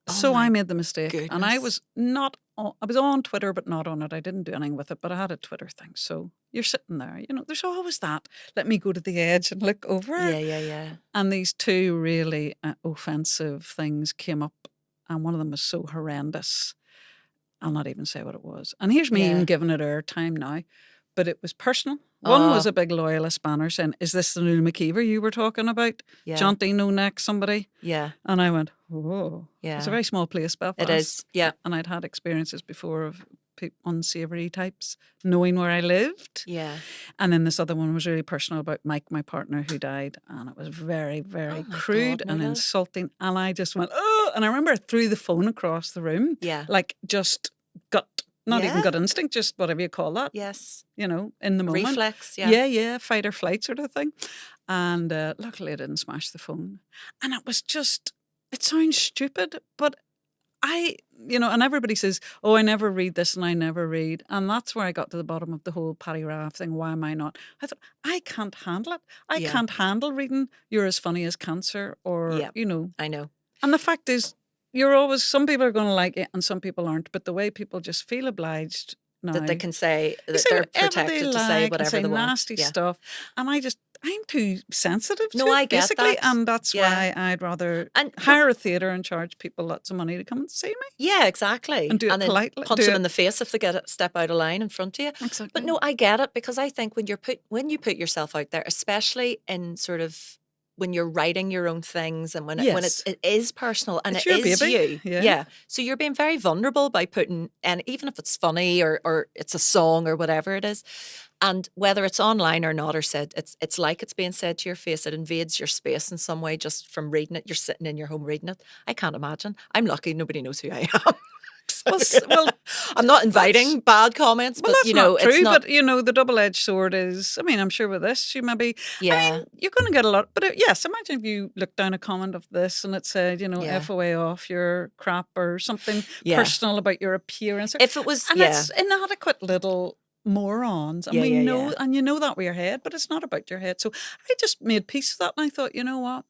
So I made the mistake, and I goodness. was not. I was on Twitter, but not on it. I didn't do anything with it, but I had a Twitter thing. So you're sitting there, there's always that. Let me go to the edge and look over. Yeah. And these two really offensive things came up, and one of them was so horrendous. I'll not even say what it was. And here's me even giving it airtime now, but it was personal. One was a big loyalist banner saying, "Is this the Nuala McKeever you were talking about? Yeah. Jaunty no neck somebody?" Yeah. And I went, "Oh." Yeah. It's a very small place, Belfast. It is. Yeah. And I'd had experiences before of unsavoury types knowing where I lived. Yeah. And then this other one was really personal about Mike, my partner, who died. And it was very, very crude and insulting. And I just went, "Oh." And I remember I threw the phone across the room. Yeah. Like just gut. Not even gut instinct, just whatever you call that. Yes. In the moment. Reflex, yeah. Yeah, fight or flight sort of thing. And luckily I didn't smash the phone. And it was just, it sounds stupid, but and everybody says, "Oh, I never read this and I never read." And that's where I got to the bottom of the whole Paddy Raff thing. Why am I not? I thought, I can't handle it. I can't handle reading "You're as funny as cancer" or, I know. And the fact is, some people are going to like it and some people aren't. But the way people just feel obliged now. That they can say that they're protected to say whatever they want. Nasty stuff. And I'm too sensitive to I it, get basically. that. And that's why I'd rather hire a theatre and charge people lots of money to come and see me. Yeah, exactly. And do it politely. Punch them in the face if they get a step out of line in front of you. Exactly. But no, I get it, because I think when you put yourself out there, especially in sort of when you're writing your own things and when it is personal and it's it is baby. you. Yeah. So you're being very vulnerable by putting, and even if it's funny or it's a song or whatever it is, and whether it's online or not or said, it's like it's being said to your face. It invades your space in some way just from reading it. You're sitting in your home reading it. I can't imagine. I'm lucky nobody knows who I am. Well, I'm not inviting bad comments, but that's not true. it's not. But the double-edged sword is. I mean, I'm sure with this, you maybe. Yeah. I mean, you're going to get a lot. But yes, imagine if you looked down a comment of this and it said, "F away off your crap" or something personal about your appearance. If it was, it's inadequate little morons, and we know, and you know that with your head, but it's not about your head. So I just made peace with that, and I thought, you know what?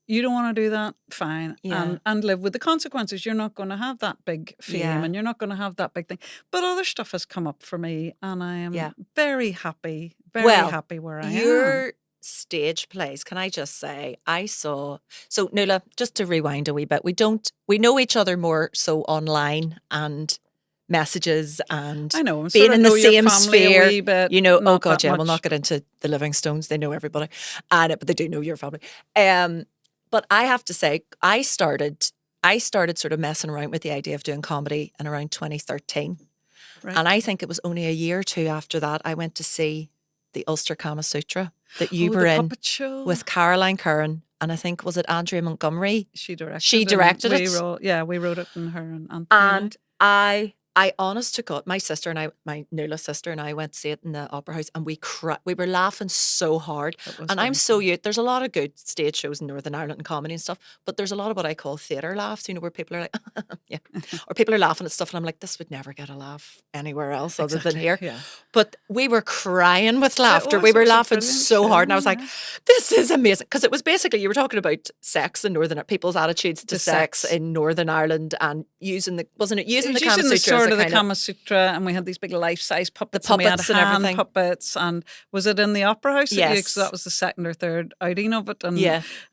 You don't want to do that, fine, and live with the consequences. You're not going to have that big fame, and you're not going to have that big thing. But other stuff has come up for me, and I am very happy, happy where I am. Your stage plays, can I just say, I saw. So Nuala, just to rewind a wee bit, we know each other more so online and messages and I know, being in the same sphere. Oh God, we'll not get into the Livingstones. They know everybody, but they do know your family. But I have to say, I started sort of messing around with the idea of doing comedy in around 2013. Right. And I think it was only a year or two after that I went to see the Ulster Sutra that you were in with Caroline Curran, and I think, was it Andrea Montgomery? She directed it. We wrote it in her and Anthony. And I honest to God, my sister and I, my Nuala sister and I went to see it in the Opera House, and we were laughing so hard. And I'm so used. There's a lot of good stage shows in Northern Ireland and comedy and stuff, but there's a lot of what I call theatre laughs, where people are like, yeah, or people are laughing at stuff, and I'm like, this would never get a laugh anywhere else other than here. Yeah. But we were crying with laughter. We were laughing so hard, and I was like, this is amazing, because it was basically, you were talking about sex in people's attitudes to sex in Northern Ireland, and using the Kama Sutra. The Kama Sutra, and we had these big life-size puppets. The puppets and we had and everything. Puppets, and was it in the Opera House? Yes, because that was the second or third outing of it. And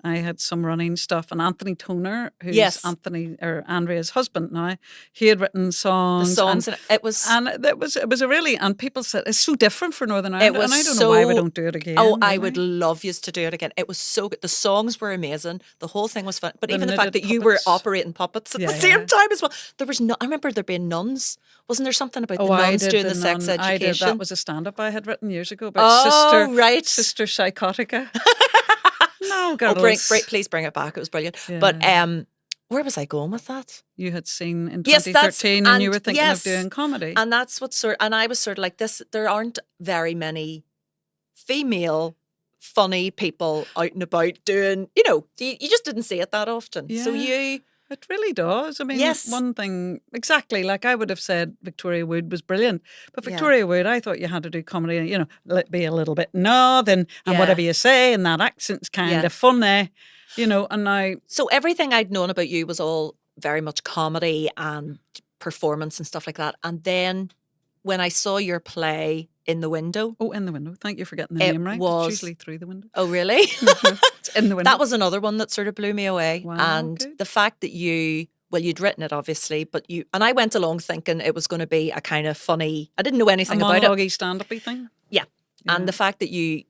I had some running stuff. And Anthony Toner, who's Andrea's husband now, he had written songs. And it was a really, and people said it's so different for Northern Ireland. And I don't know why we don't do it again. Oh, really. I would love you to do it again. It was so good. The songs were amazing. The whole thing was fun. But even the fact that you were operating puppets at the same time as well. There was I remember there being nuns. Wasn't there something about the nuns doing the sex education? I did. That was a stand-up I had written years ago about Sister Psychotica. No, girls. Please bring it back. It was brilliant. Yeah. But where was I going with that? You had seen in 2013 and you were thinking of doing comedy. And that's and I was sort of like this, there aren't very many female funny people out and about doing, you just didn't see it that often. Yeah. So it really does. I mean, one thing, exactly, like I would have said Victoria Wood was brilliant. But Victoria Wood, I thought you had to do comedy, be a little bit northern and whatever you say, and that accent's kind of funny, and now. So everything I'd known about you was all very much comedy and performance and stuff like that. And then when I saw your play In the Window, Oh, In the Window. Thank you for getting the It name right. was- It's usually Through the Window. oh really? It's In the Window. That was another one that sort of blew me away. Wow, And good. the fact that you'd written it obviously, and I went along thinking it was going to be a kind of funny, I didn't know a anything about it. monologue-y stand-up-y thing. Yeah. Yeah. And the fact that you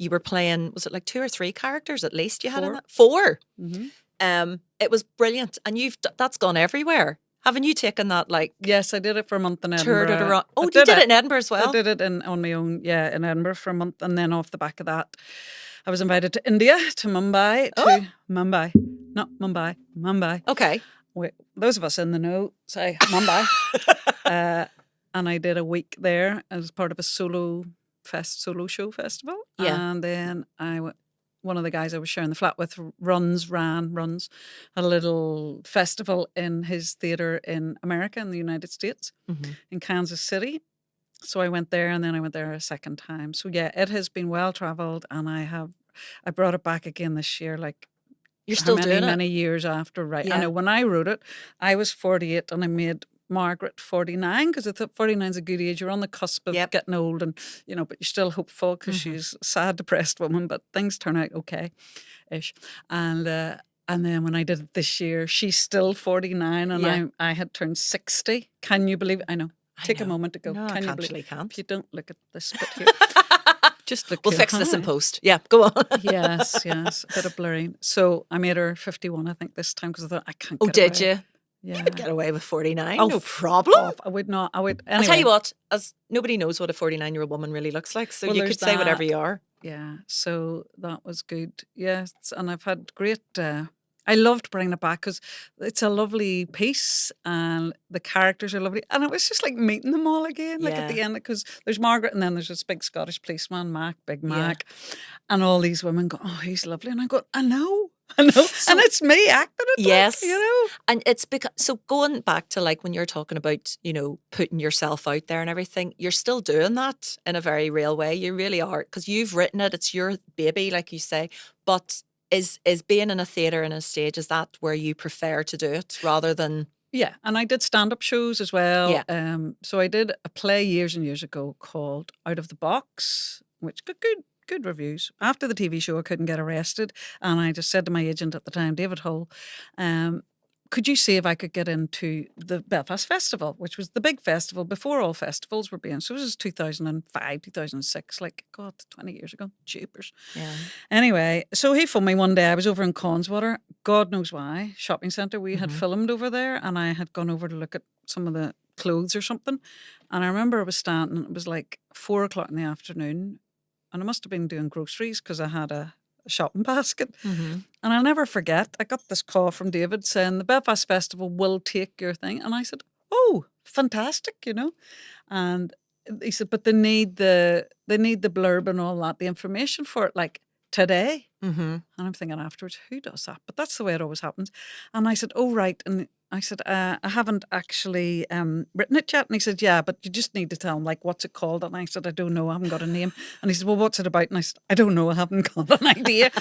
were playing, was it like 2 or 3 characters at least you had in 4. that? 4. Mhm. It was brilliant. And that's gone everywhere. Haven't you taken that like Yes, I did it for a month in toured Edinburgh. it around? Oh, I you did it in Edinburgh as I well? did it on my own, in Edinburgh for a month, and then off the back of that, I was invited to India, to Mumbai, not Mumbai, Mumbai. Okay. Wait, those of us in the know say Mumbai, and I did a week there as part of a solo show festival. Yeah. And then one of the guys I was sharing the flat with runs a little festival in his theatre in America, in the United States, in Kansas City. So I went there, and then I went there a second time. So yeah, it has been well travelled, and I brought it back again this year. Like, You're still doing it? many years after, right? Yeah. I know when I wrote it, I was 48, and I made Margaret 49 because I thought 49 is a good age. You're on the cusp of Yep. getting old, and but you're still hopeful because she's a sad, depressed woman. But things turn out okay-ish. And then when I did it this year, she's still 49, and Yeah. I had turned 60. Can you believe it? I know. Take a know. moment to go. No, I Can you actually believe? can't. If you don't look at this bit here, just look. We'll here. fix this in Hi. post. Yeah, go on. Yes, a bit of blurring. So I made her 51, I think, this time because I thought I can't. Oh, get did away. you? Yeah. You would get away with 49. Oh, no problem. Off. I would not. I would. I'll tell you anyway. what, as nobody knows what a 49-year-old woman really looks like, so Well, you there's could say whatever that. you are. Yeah. So that was good. Yes, and I've had great. I loved bringing it back because it's a lovely piece and the characters are lovely. And it was just like meeting them all again, like at the Yeah. end, because there's Margaret and then there's this big Scottish policeman, Big Yeah. Mac. And all these women go, oh, he's lovely. And I go, I know. And it's me acting it. Yes. Like. And it's because, so going back to like when you're talking about, putting yourself out there and everything, you're still doing that in a very real way. You really are, because you've written it. It's your baby, like you say. But is being in a theatre and a stage, is that where you prefer to do it rather than? Yeah, and I did stand-up shows as well. Yeah. So I did a play years and years ago called Out of the Box, which got good reviews. After the TV show, I couldn't get arrested, and I just said to my agent at the time, David Hull, could you see if I could get into the Belfast Festival, which was the big festival before all festivals were being. So this was 2005, 2006, like, God, 20 years ago. Jeepers. Yeah. Anyway, so he phoned me one day. I was over in Conswater, God knows why, shopping centre. We had filmed over there, and I had gone over to look at some of the clothes or something. And I remember I was standing, it was like 4 o'clock in the afternoon, and I must have been doing groceries because I had a shopping basket. And I'll never forget, I got this call from David saying the Belfast Festival will take your thing. And I said, oh, fantastic, And he said, but they need the blurb and all that, the information for it, like today. And I'm thinking afterwards, who does that? But that's the way it always happens. And I said, oh, right. And I said, I haven't actually written it yet. And he said, yeah, but you just need to tell him, like, what's it called? And I said, I don't know. I haven't got a name. And he said, well, what's it about? And I said, I don't know. I haven't got an idea.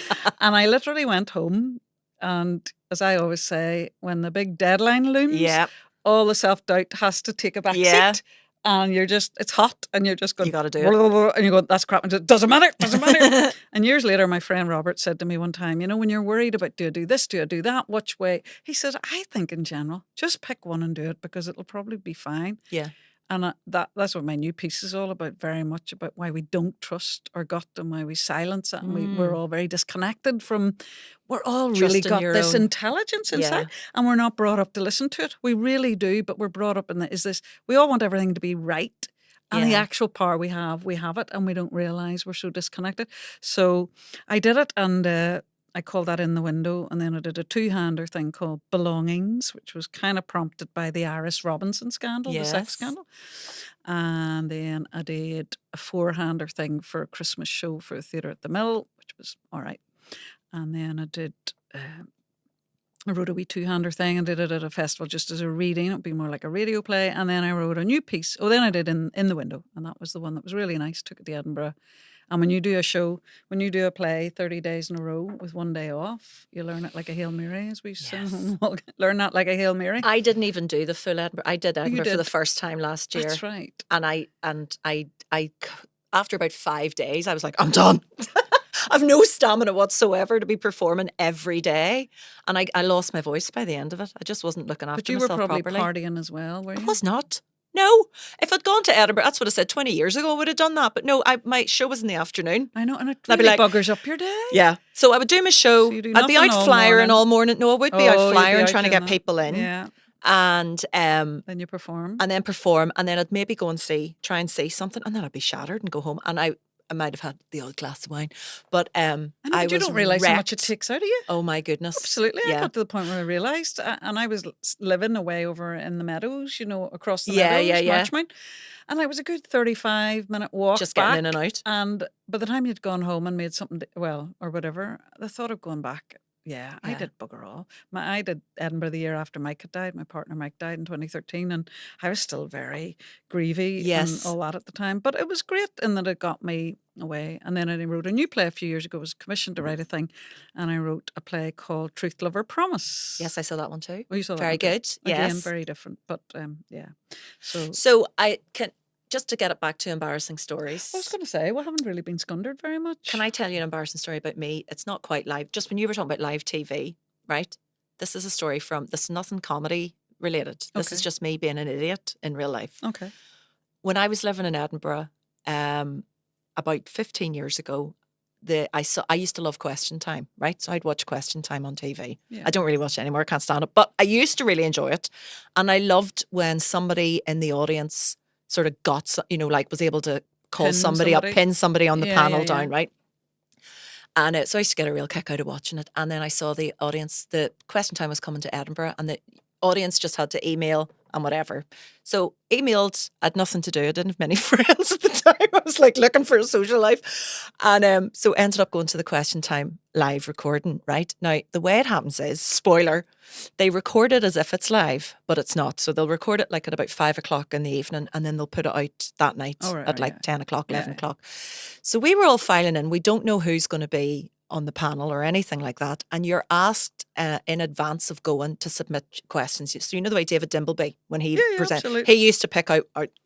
And I literally went home. And as I always say, when the big deadline looms, Yeah. all the self-doubt has to take a back Yeah. seat. And it's hot, and you're just going, You gotta do it. blah, blah, blah, and you go, that's crap. And it doesn't matter. And years later, my friend Robert said to me one time, when you're worried about, do I do this, do I do that, which way? He said, I think in general, just pick one and do it because it'll probably be fine. Yeah. And that's what my new piece is all about, very much about why we don't trust our gut and why we silence it. And we're all very disconnected from, we're all really Trusting got your this own- intelligence inside Yeah. and we're not brought up to listen to it. We really do, but we're brought up in we all want everything to be right. And the Yeah. actual power we have it and we don't realise we're so disconnected. So I did it and I called that In the Window, and then I did a 2-hander thing called Belongings, which was kind of prompted by the Iris Robinson scandal, the sex Yes. scandal. And then I did a 4-hander thing for a Christmas show for a theatre at the Mill, which was all right. And then I did, I wrote a wee 2-hander thing and did it at a festival just as a reading. It'd be more like a radio play. And then I wrote a new piece. Oh, then I did In the Window, and that was the one that was really nice. Took it to Edinburgh. And when you do a show, when you do a play 30 days in a row with one day off, you learn it like a Hail Mary, as we say. Learn that like a Hail Mary. I didn't even do the full Edinburgh. I did Edinburgh for the did. first time last year. That's right. And I after about 5 days, I was like, I'm done. I've no stamina whatsoever to be performing every day. And I lost my voice by the end of it. I just wasn't looking after But you were myself probably properly. partying as well, were you? I was not. No. If I'd gone to Edinburgh, that's what I said 20 years ago, I would have done that. But no, my show was in the afternoon. I know, and it I'd be really like, buggers up your day. Yeah. So I would do my show. So you do I'd be nothing out all flyering morning. all morning. No, I would be Oh, out you'd be flyering out trying to doing get that. people in. Yeah. And Then you perform. and then perform, and then I'd maybe go and try and see something, and then I'd be shattered and go home. And I might have had the odd glass of wine, but I know, I but you was don't realise how much it wrecked. takes out of you. Oh my goodness! Absolutely. I Yeah. got to the point where I realised, and I was living away over in the meadows, across the Yeah, meadows, yeah, yeah. Marchmount. And I was a good 35-minute walk Just back. getting in and out. And by the time you'd gone home and made something, or whatever, the thought of going back, I Yeah. did bugger all. I did Edinburgh the year after Mike had died. My partner Mike died in 2013, and I was still very grievy Yes. and all that at the time. But it was great in that it got me away. And then I wrote a new play a few years ago. I was commissioned to write a thing, and I wrote a play called Truth, Lover, Promise. Yes, I saw that one too. Oh, you saw that Very one too? good. Again, Yes. very different, but yeah. So I can just to get it back to embarrassing stories. I was going to say, we haven't really been scundered very much. Can I tell you an embarrassing story about me? It's not quite live. Just when you were talking about live TV, right? This is a story this is nothing comedy related. This is Okay. just me being an idiot in real life. Okay. When I was living in Edinburgh, about 15 years ago, I used to love Question Time, right? So I'd watch Question Time on TV. Yeah. I don't really watch it anymore. I can't stand it. But I used to really enjoy it. And I loved when somebody in the audience sort of got, like was able to call Pin somebody up, somebody. pin somebody on the Yeah, panel yeah, down, yeah. right? And so I used to get a real kick out of watching it. And then I saw the audience, the Question Time was coming to Edinburgh, and the audience just had to email and whatever. So emailed, I had nothing to do. I didn't have many friends at the time. I was like looking for a social life. And so ended up going to the Question Time live recording, right? Now, the way it happens is, spoiler, they record it as if it's live, but it's not. So they'll record it like at about 5 o'clock in the evening, and then they'll put it out that night at like 10 o'clock, 11 o'clock. So we were all filing in. We don't know who's going to be on the panel or anything like that. And you're asked in advance of going to submit questions. So you know the way David Dimbleby, when he presented, absolutely. he used to pick out,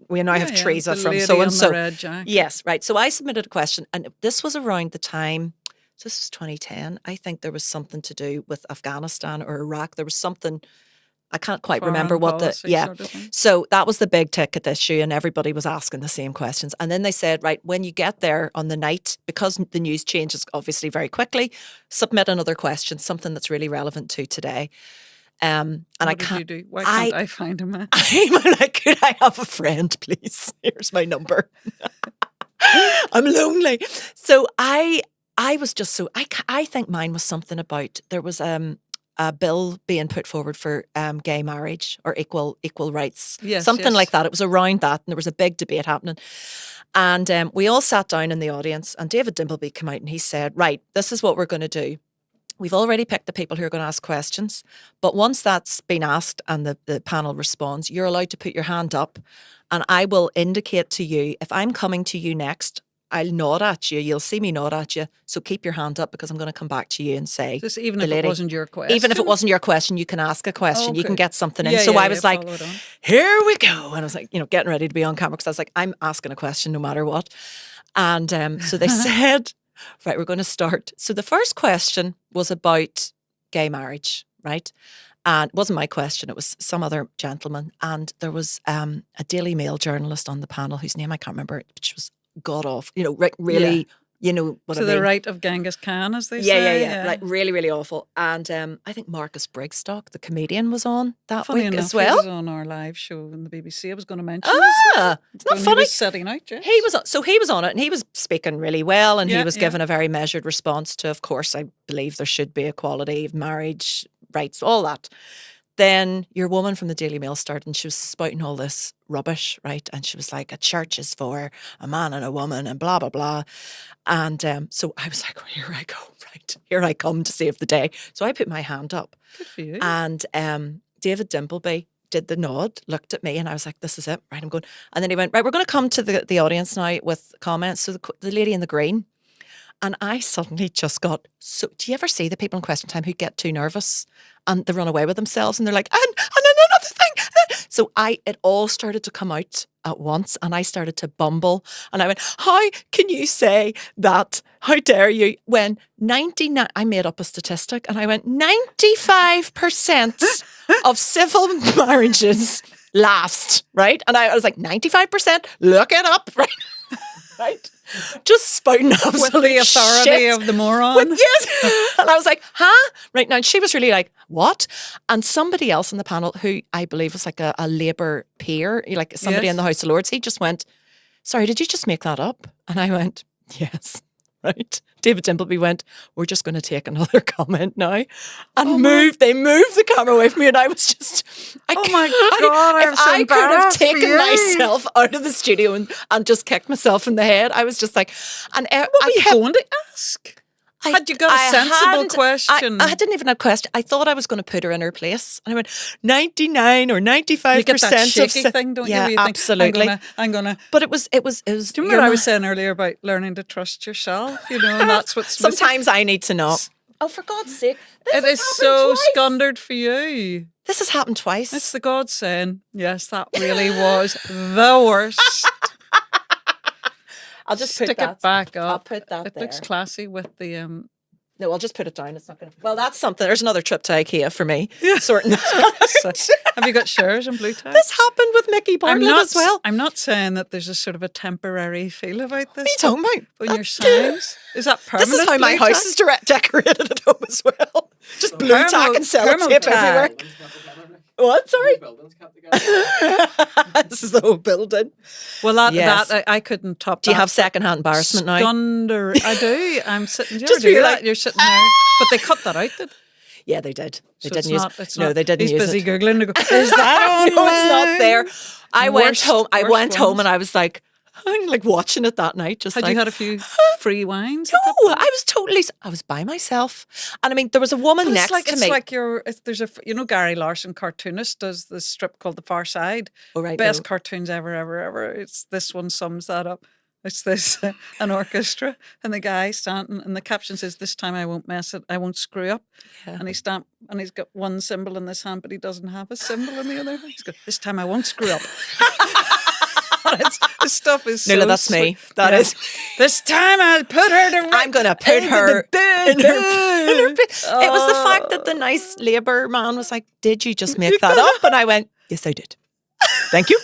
we now have Teresa the from lady so-and-so. on the red jacket. Yes, right. So I submitted a question, and this was around the time, so this was 2010. I think there was something to do with Afghanistan or Iraq. There was something, I can't quite remember what policy the, sort of thing. So that was the big ticket issue, and everybody was asking the same questions. And then they said, right, when you get there on the night, because the news changes obviously very quickly, submit another question, something that's really relevant to today. And what I did can't. you do? Why can't I find him? I'm like, could I have a friend, please? Here's my number. I'm lonely. So I was just so, I think mine was something about, there was a bill being put forward for gay marriage or equal rights. Yes, something yes. like that. It was around that, and there was a big debate happening. And we all sat down in the audience, and David Dimbleby came out and he said, right, this is what we're going to do. We've already picked the people who are going to ask questions, but once that's been asked and the panel responds, you're allowed to put your hand up, and I will indicate to you, if I'm coming to you next, I'll nod at you. You'll see me nod at you. So keep your hand up, because I'm going to come back to you and say, Just even the if lady, it wasn't your question. even if it wasn't your question, you can ask a question. You can Okay. get something in. Yeah, So yeah, I was like, follow it on. here we go. And I was like, getting ready to be on camera, because I was like, I'm asking a question no matter what. And so they said, right, we're going to start. So the first question was about gay marriage, right? And it wasn't my question, it was some other gentleman. And there was a Daily Mail journalist on the panel whose name I can't remember, which was god off, really, what To I mean. the right of Genghis Khan, as they Yeah, say. yeah, like really, really awful. And I think Marcus Brigstock, the comedian, was on that Funny week enough, as well. he was on our live show in the BBC. I was going to mention It's not when funny. He was setting out, yes. He was on it, and he was speaking really well, and he Yeah, was yeah. giving a very measured response to, of course, I believe there should be equality of marriage rights, all that. Then your woman from the Daily Mail started, and she was spouting all this rubbish, right? And she was like, a church is for a man and a woman and blah, blah, blah. And so I was like, here I go, right? Here I come to save the day. So I put my hand up. Good for you. And David Dimbleby did the nod, looked at me, and I was like, this is it. Right, I'm going. And then he went, right, we're going to come to the audience now with comments. So the lady in the green. And I suddenly just got so. Do you ever see the people in Question Time who get too nervous and they run away with themselves and they're like, and another thing. So it all started to come out at once, and I started to bumble. And I went, how can you say that? How dare you? When 99, I made up a statistic, and I went 95% of civil marriages last, right? And I was like, 95%. Look it up, right? Right. Just spouting absolute with the authority shit. of the moron. Yes. And I was like, huh? Right now, and she was really like, what? And somebody else in the panel, who I believe was like a Labour peer, like somebody Yes. in the House of Lords, he just went, sorry, did you just make that up? And I went, yes. Right. David Dimbleby went, we're just going to take another comment now. And they moved the camera away from me, and I was just, Oh my God, I'm if so I could have embarrassed for taken you. myself out of the studio and just kicked myself in the head, I was just like, and What were you going to ask? Had you got a sensible hadn't- question? I didn't even have a question. I thought I was going to put her in her place. And I went, 99 or 95% You get that of shaky thing, don't yeah, you? Where you absolutely. Think, I'm gonna. But it was. Do you remember what I was saying earlier about learning to trust yourself? And that's what's missing. Sometimes I need to know. Oh, for God's sake. It is so scundered for you. This has happened twice. It's the God saying, yes, that really was the worst. I'll just Stick put that. it back up. I'll put that It there. looks classy with the No, I'll just put it down. It's not going to. Well, that's something. There's another trip to IKEA for me. Sorting that out. So, have you got shares and blue tie? This happened with Mickey Bartlett as well. I'm not saying that there's a sort of a temporary feel about this. What are you talking about? When your signs, is that permanent? This is how my blue house tack? is decorated at home as well. Just blue Thermal- tack and thermal sellotape tack. everywhere. What? Sorry? Buildings kept together. This is the whole building. Well, Yes. I couldn't top. Do you that. have second-hand embarrassment now? Thunder. I do. I'm sitting. Do you Just ever do where you're that? like, You're sitting there, but they cut that out. Did Yeah, they did. They so didn't it's use not, it's No, not- they didn't He's use busy it. googling to go. Is that on? No, it's not there. I went home. I worst went home ones. and I was like watching it that night. Just Had like, you had a few free wines? no, I was by myself. And I mean, there was a woman next to It's me. like there's a Gary Larson, cartoonist, does this strip called The Far Side. Oh, right, Best no. cartoons ever. It's this one sums that up. It's this an orchestra and the guy standing and the caption says, "This time I won't mess it. I won't screw up." Yeah. And he's got one cymbal in this hand, but he doesn't have a cymbal in the other. He's got, "This time I won't screw up." The stuff is so No, that's sweet. me. That Yeah. is. This time I'll put her to I'm going to put her in her place. It was the fact that the Oh. nice Labour man was like, did you just make that up? And I went, yes, I did. Thank you.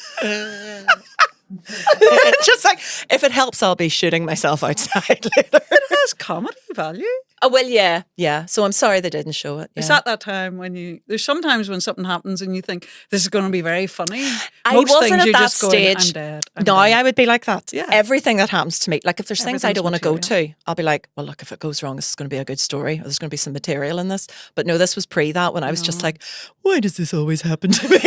Just like, if it helps, I'll be shooting myself outside later. It has comedy value. Oh, well, yeah. So I'm sorry they didn't show it. It's yeah. at that time when there's sometimes when something happens and you think this is going to be very funny. I Most wasn't things at you're that just going, stage. I'm dead. I'm Now dead. I would be like that. Yeah. Everything that happens to me, like if there's things I Everything's don't want to go material. to, I'll be like, well, look, if it goes wrong, this is going to be a good story. Or there's going to be some material in this. But no, this was pre that when I was just like, why does this always happen to me?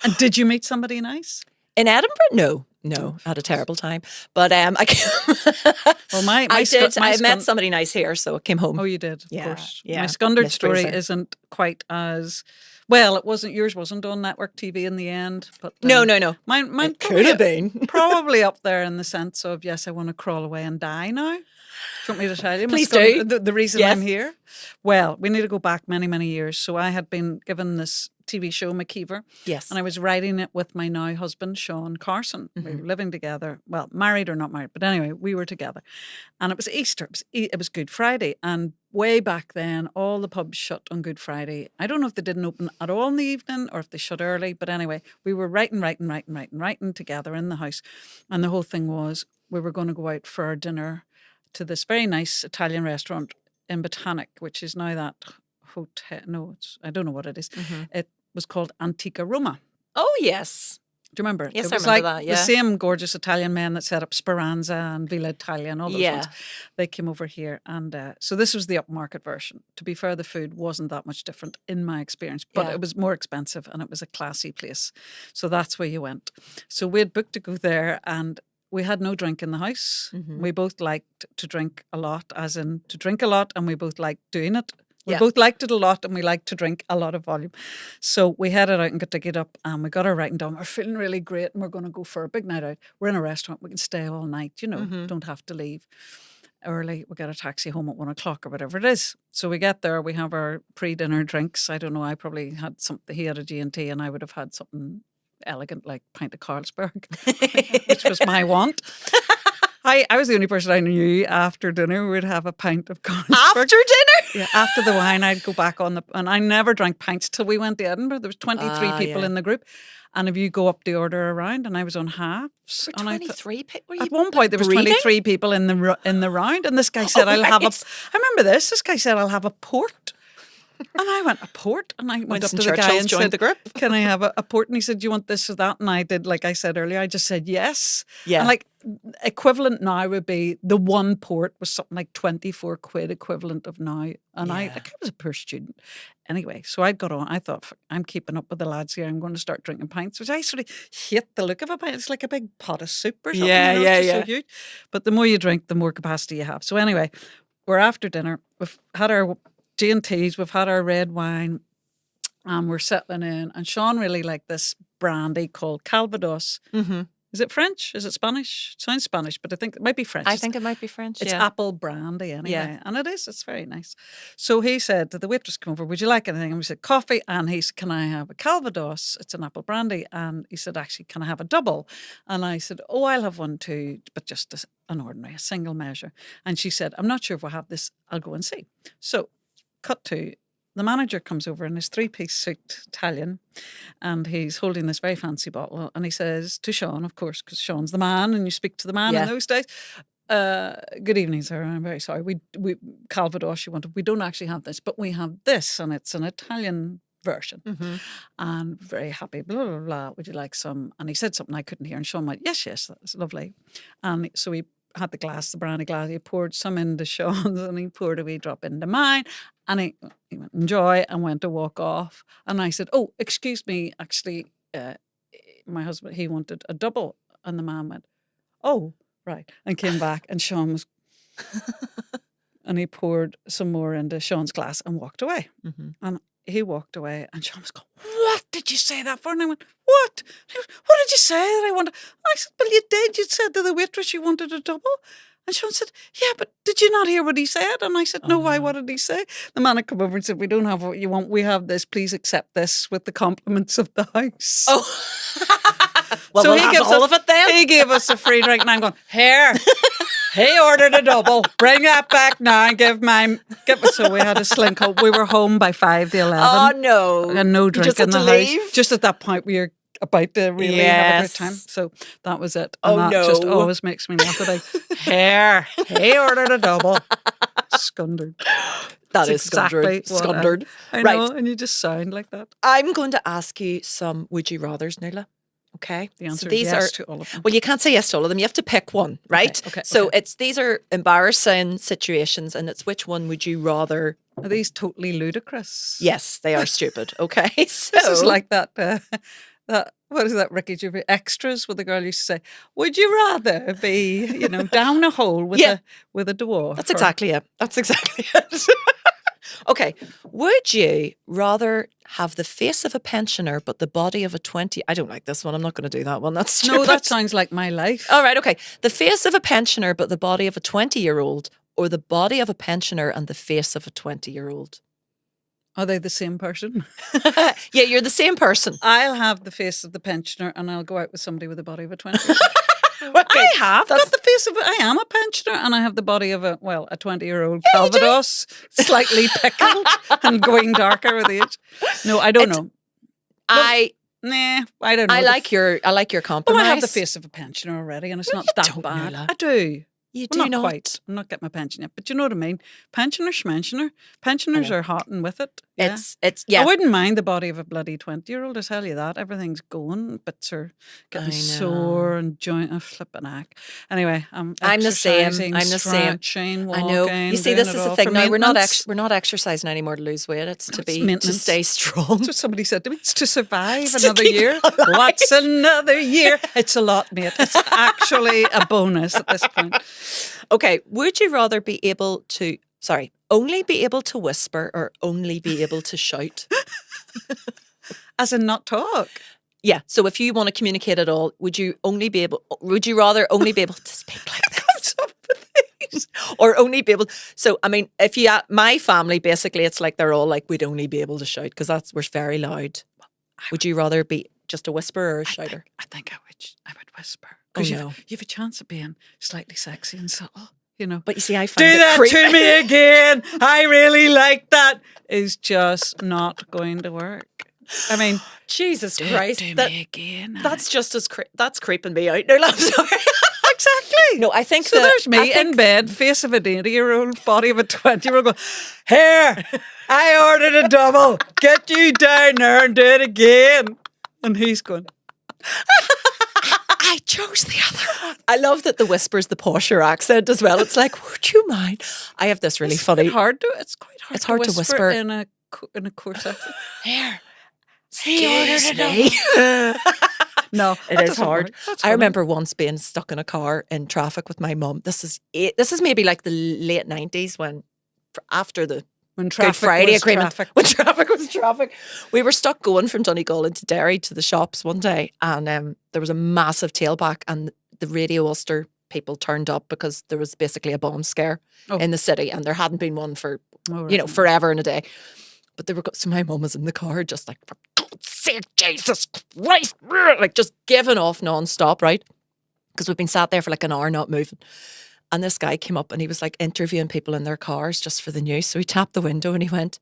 And did you meet somebody nice? In Edinburgh, no, I had a terrible time. But I Well, my I scu- did. my I met scun- somebody nice here, so it came home. Oh, you did, of Yeah, course. yeah. My Scundered Miss story Teresa. isn't quite as well. It wasn't yours. Wasn't on network TV in the end. But No. Mine It could have been. probably up there in the sense of yes, I want to crawl away and die now. Do you want me to tell you? Please do. The reason Yes. I'm here. Well, we need to go back many years. So I had been given this TV show, McKeever, Yes. and I was writing it with my now husband, Sean Carson. We Mm-hmm. were living together. Well, married or not married, but anyway, we were together. And it was Easter. It was Good Friday. And way back then, all the pubs shut on Good Friday. I don't know if they didn't open at all in the evening or if they shut early. But anyway, we were writing together in the house. And the whole thing was we were going to go out for our dinner to this very nice Italian restaurant in Botanic, which is now that hotel. No, I don't know what it is. It was called Antica Roma. Oh, yes. Do you remember? Yes, it I was remember like that, yeah. the same gorgeous Italian men that set up Speranza and Villa Italia and all those Yeah. ones. They came over here. And so this was the upmarket version. To be fair, the food wasn't that much different in my experience, but Yeah. it was more expensive and it was a classy place. So that's where you went. So we had booked to go there and we had no drink in the house. Mm-hmm. We both liked to drink a lot, as in to drink a lot, and we both liked doing it. We Yeah. both liked it a lot and we liked to drink a lot of volume. So we headed out and got ticket up and we got our writing done. We're feeling really great and we're going to go for a big night out. We're in a restaurant. We can stay all night, don't have to leave early. We get a taxi home at 1 o'clock or whatever it is. So we get there. We have our pre-dinner drinks. I don't know. I probably had something. He had a G&T and I would have had something elegant like pint of Carlsberg, which was my want. I was the only person I knew after dinner would have a pint of Carlsberg. After dinner? Yeah, after the wine, I'd go back on and I never drank pints till we went to Edinburgh. There was 23 people in the group. And if you go up the order around, and I was on halves. For 23 people? At one point, there was 23 people in the round, and this guy said, "I'll have a." I remember this. This guy said, "I'll have a port," and I went, "A port?" And I went Winston up to the guy Churchill's and joined said, the group. "Can I have a port?" And he said, "Do you want this or that?" And I did, like I said earlier, I just said yes. Yeah. And like equivalent now would be the one port was something like 24 quid equivalent of now, and I was a poor student. Anyway, so I'd got on. I thought, I'm keeping up with the lads here. I'm going to start drinking pints, which I sort of hate the look of a pint. It's like a big pot of soup or something. It's just so huge. But the more you drink, the more capacity you have. So anyway, we're after dinner. We've had our G&Ts. We've had our red wine. And we're settling in. And Sean really liked this brandy called Calvados. Mm-hmm. Is it French? Is it Spanish? It sounds Spanish, but I think it might be French. I think it might be French, It's apple brandy anyway. And it is. It's very nice. So he said to the waitress, come over, would you like anything? And we said, coffee. And he said, can I have a Calvados? It's an apple brandy. And he said, actually, can I have a double? And I said, oh, I'll have one too, but just an ordinary, a single measure. And she said, I'm not sure if we'll have this. I'll go and see. So cut to the manager comes over in his three-piece suit, Italian, and he's holding this very fancy bottle. And he says to Sean, of course, because Sean's the man, and you speak to the man in those days. Good evening, sir. I'm very sorry. We Calvados you wanted. We don't actually have this, but we have this, and it's an Italian version. Mm-hmm. And very happy. Blah blah blah. Would you like some? And he said something I couldn't hear, and Sean went, yes, that's lovely. And so he had the brandy glass. He poured some into Sean's, and he poured a wee drop into mine. And he went, enjoy, and went to walk off. And I said, oh, excuse me, actually, my husband, he wanted a double. And the man went, oh, right. And came back, and Sean was, and he poured some more into Sean's glass and walked away. Mm-hmm. And he walked away, and Sean was going, what did you say that for? And I went, what? What did you say that I wanted? I said, well, you did. You said to the waitress you wanted a double. And Sean said, yeah, but did you not hear what he said? And I said, no, why? What did he say? The man had come over and said, we don't have what you want. We have this. Please accept this with the compliments of the house. Oh. Well, so we'll have all of it then. He gave us a free drink, and I'm going, here. He ordered a double. Bring that back now and give mine. So we had a slink home. We were home by 5 to 11. Oh, no. And no drink just in the house. leave? Just at that point, we were about to really have a good time. So that was it. And that just always makes me laugh. Here, he ordered a double. Scundered. That is exactly scundered. I know, and you just sound like that. I'm going to ask you some would you rathers, Nuala. Okay. The answer is yes to all of them. Well, you can't say yes to all of them. You have to pick one, right? Okay. So these are embarrassing situations, and it's which one would you rather? Are these totally ludicrous? Yes, they are stupid. Okay. So this is like that. What is that, Ricky Gervais? Extras, where the girl used to say, "Would you rather be, down a hole with a dwarf?" That's exactly it. That's exactly it. Okay. Would you rather have the face of a pensioner but the body of a 20? I don't like this one. I'm not going to do that one. That's stupid. No, that sounds like my life. All right. Okay. The face of a pensioner but the body of a 20-year-old, or the body of a pensioner and the face of a 20-year-old? Are they the same person? Yeah, you're the same person. I'll have the face of the pensioner, and I'll go out with somebody with the body of a 20. Okay, I have got the face of I am a pensioner, and I have the body of a 20-year-old Calvados, slightly pickled and going darker with age. No, I don't know. I don't know. I like your compromise. Well, I have the face of a pensioner already, and it's not that bad. I do. You do not quite. I'm not getting my pension yet, but you know what I mean. Pensioners are hot and with it. Yeah. It's I wouldn't mind the body of a bloody 20-year-old. I tell you that everything's going, bits are getting sore and flipping ache. Anyway, I'm the same. I'm the same. Walking, I know. You see, this is the thing. Now we're not exercising anymore to lose weight. It's to stay strong. That's what somebody said to me. It's to survive another year. What's another year? It's a lot, mate. It's actually a bonus at this point. Okay, would you rather be able to only be able to whisper or only be able to shout? As in not talk. Yeah. So if you want to communicate at all, would you rather only be able to speak like this? Or only be able, so I mean, if you, my family, basically it's like they're all like, we'd only be able to shout because we're very loud. Would you rather be just a whisperer or a shouter? I think I would whisper. Oh, Because no. you have a chance of being slightly sexy and subtle, But you see, I find Do it that creepy. to me again. I really like that. Is just not going to work. I mean, Jesus do Christ. it to me again. That's just as, that's creeping me out. No, I'm sorry. exactly. No, I think So there's me in bed, face of an 80-year-old, body of a 20-year-old going, here, I ordered a double. Get you down there and do it again. And he's going, I chose the other one. I love that the whisper's the posher accent as well. It's like, would you mind? I have this really funny. It's quite hard. It's hard to whisper in a course accent. Here. Excuse me. No, It that is doesn't hard. work. That's I funny. remember once being stuck in a car in traffic with my mum. This is maybe like the late 90s when after the when Good traffic Friday was agreement. traffic. When traffic was traffic. We were stuck going from Donegal into Derry to the shops one day, and there was a massive tailback, and the Radio Ulster people turned up because there was basically a bomb scare in the city, and there hadn't been one for forever and a day. But they were so my mum was in the car just like, for God's sake, Jesus Christ, like just giving off non-stop, right? Because we've been sat there for like an hour not moving. And this guy came up and he was like interviewing people in their cars just for the news. So he tapped the window and he went,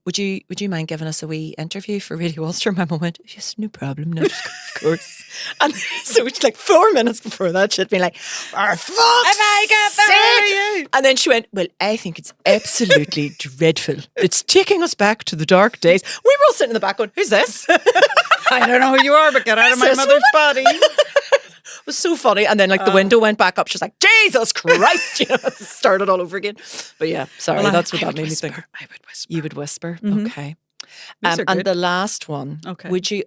would you mind giving us a wee interview for Radio Ulster? My mum went, yes, no problem, no, of course. And so it's like 4 minutes before that, she'd been like, for fuck's sake! And then she went, well, I think it's absolutely dreadful. It's taking us back to the dark days. We were all sitting in the back going, who's this? I don't know who you are, but get out of my this mother's body. It was so funny. And then like the window went back up. She's like, Jesus Christ. Started all over again. But yeah, sorry, that's what that made me think. I would whisper. You would whisper? Mhm. Okay. These are And good. the last one. Okay. Would you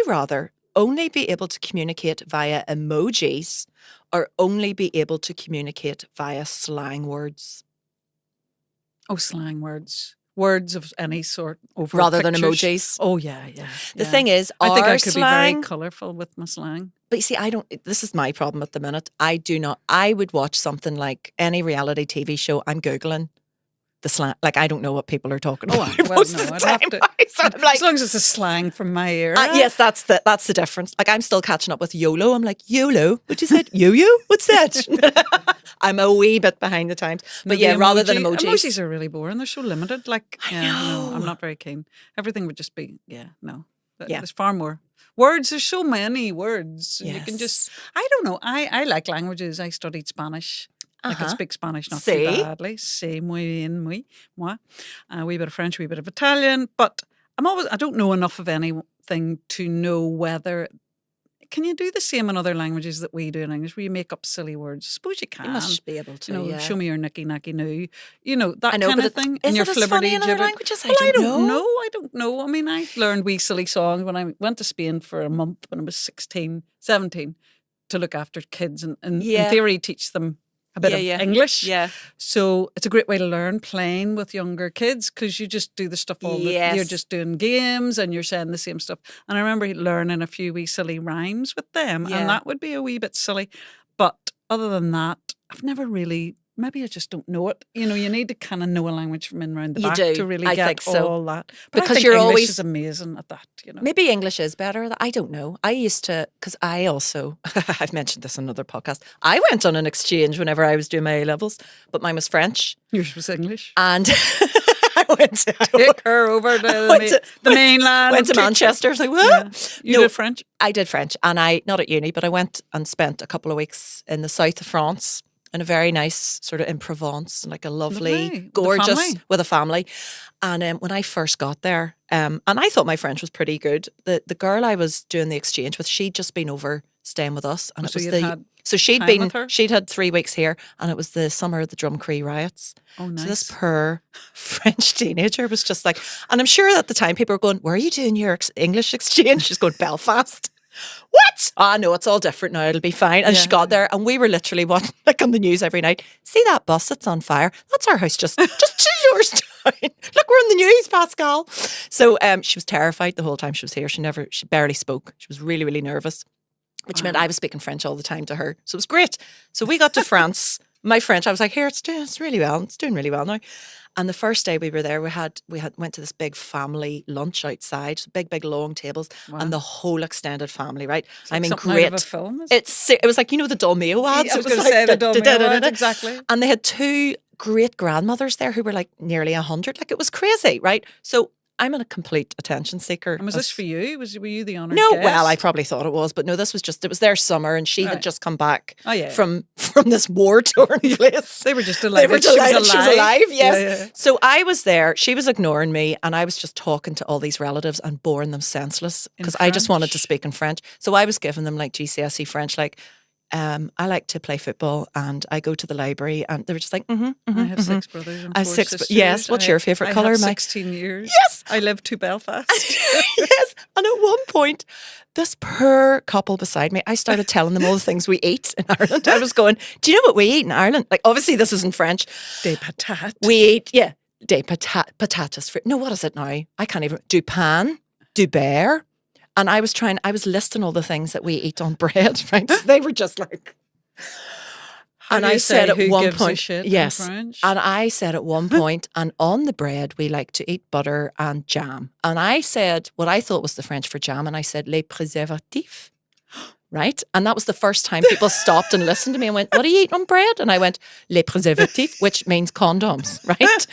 rather only be able to communicate via emojis or only be able to communicate via slang words? Oh, slang words. Words of any sort over Rather than pictures. emojis? Oh, yeah. The thing is, I think our I could slang, be very colourful with my slang. but you see, this is my problem at the minute. I would watch something like any reality TV show. I'm Googling the slang. Like, I don't know what people are talking Oh, about. well, most no, of the I'd have time. to. So I'm like, As long as it's a slang from my era. yes, that's the difference. Like, I'm still catching up with YOLO. I'm like, YOLO? What you said? Yo-yo? What's that? I'm a wee bit behind the times. But No, yeah, the rather than emoji- emojis. Emojis are really boring. They're so limited. Like, I yeah, know. no, I'm not very keen. Everything would just be, no. Yeah. There's far more. Words, there's so many words. And you can just, Yes. I don't know. I like languages. I studied Spanish. I can Uh-huh. speak Spanish not See? too badly. Sí, muy bien, moi. A wee bit of French, a wee bit of Italian. But I don't know enough of anything to know whether, can you do the same in other languages that we do in English, where you make up silly words? I suppose you can. You must be able to, yeah. Show me your nicky nacky noo. That I know, kind but of thing. is and your it as funny flibberty in other gibber. languages? Well, I don't know. know. I don't know. I mean, I learned wee silly songs when I went to Spain for a month when I was 16, 17 to look after kids and in theory teach them a bit of English. Yeah. So it's a great way to learn playing with younger kids because you just do the stuff all the Yes. you're just doing games and you're saying the same stuff. And I remember learning a few wee silly rhymes with them Yeah. and that would be a wee bit silly. But other than that, I've never really, maybe I just don't know it. You need to kind of know a language from in round the You back do. to really I get think so. all that. But Because I think you're English always- is amazing at that. Maybe English is better. I don't know. I used to, because I also, I've mentioned this on another podcast, I went on an exchange whenever I was doing my A-levels, but mine was French. Yours was English. And I went to, Take her over to Went to- the mainland. went to Take her- Manchester. I was like, what? Yeah. You No. did French? I did French, and not at uni, but I went and spent a couple of weeks in the south of France in a very nice sort of in Provence, like a lovely, Lovely. With a gorgeous, family? with a family. And when I first got there, and I thought my French was pretty good. The girl I was doing the exchange with, she'd just been over staying with us, and Oh, it so was you'd had so she'd time been with her? she'd had 3 weeks here, and it was the summer of the Drumcree riots. Oh, nice. So this poor French teenager was just like, and I'm sure at the time people were going, "Where are you doing your English exchange?" She's going, "Belfast." What? Ah, no, it's all different now. It'll be fine. And she got there, and we were literally watching, like on the news every night. See that bus that's on fire? That's our house, just 2 doors down. Look, we're in the news, Pascal. So she was terrified the whole time she was here. She barely spoke. She was really, really nervous, which meant I was speaking French all the time to her. So it was great. So we got to France. My French, I was like, here, it's really well. It's doing really well now. And the first day we were there, we went to this big family lunch outside, big long tables, and the whole extended family. Right? Like great. Out of a film, it was like, you know, the Dolmio ads. I was going to say the Dolmio ads, exactly. And they had 2 great grandmothers there who were like nearly 100. Like, it was crazy, right? So I'm a complete attention seeker. And was this for you? Were you the honoured No, guest? well, I probably thought it was, but no, this was it was their summer, and she had just come back from this war-torn place. They were just delighted. They were delighted she was alive, yes. Yeah. So I was there, she was ignoring me, and I was just talking to all these relatives and boring them senseless because I just wanted to speak in French. So I was giving them like GCSE French, like, I like to play football and I go to the libribary, and they were just like, I have 6 brothers and 4 sisters. Yes. What's your favourite colour? I have 16 years. Yes. I live to Belfast. Yes. And at one point, this poor couple beside me, I started telling them all the things we eat in Ireland. I was going, do you know what we eat in Ireland? Like, obviously this isn't French. Des patates. We eat, des patatas. No, what is it now? I can't even. Du pain, du beurre. And I was listing all the things that we eat on bread, right? So they were just like, and I said at one point, yes, and I said at one point, and on the bread we like to eat butter and jam. And I said what I thought was the French for jam, and I said les préservatifs, right? And that was the first time people stopped and listened to me and went, what are you eating on bread? And I went, les préservatifs, which means condoms, right?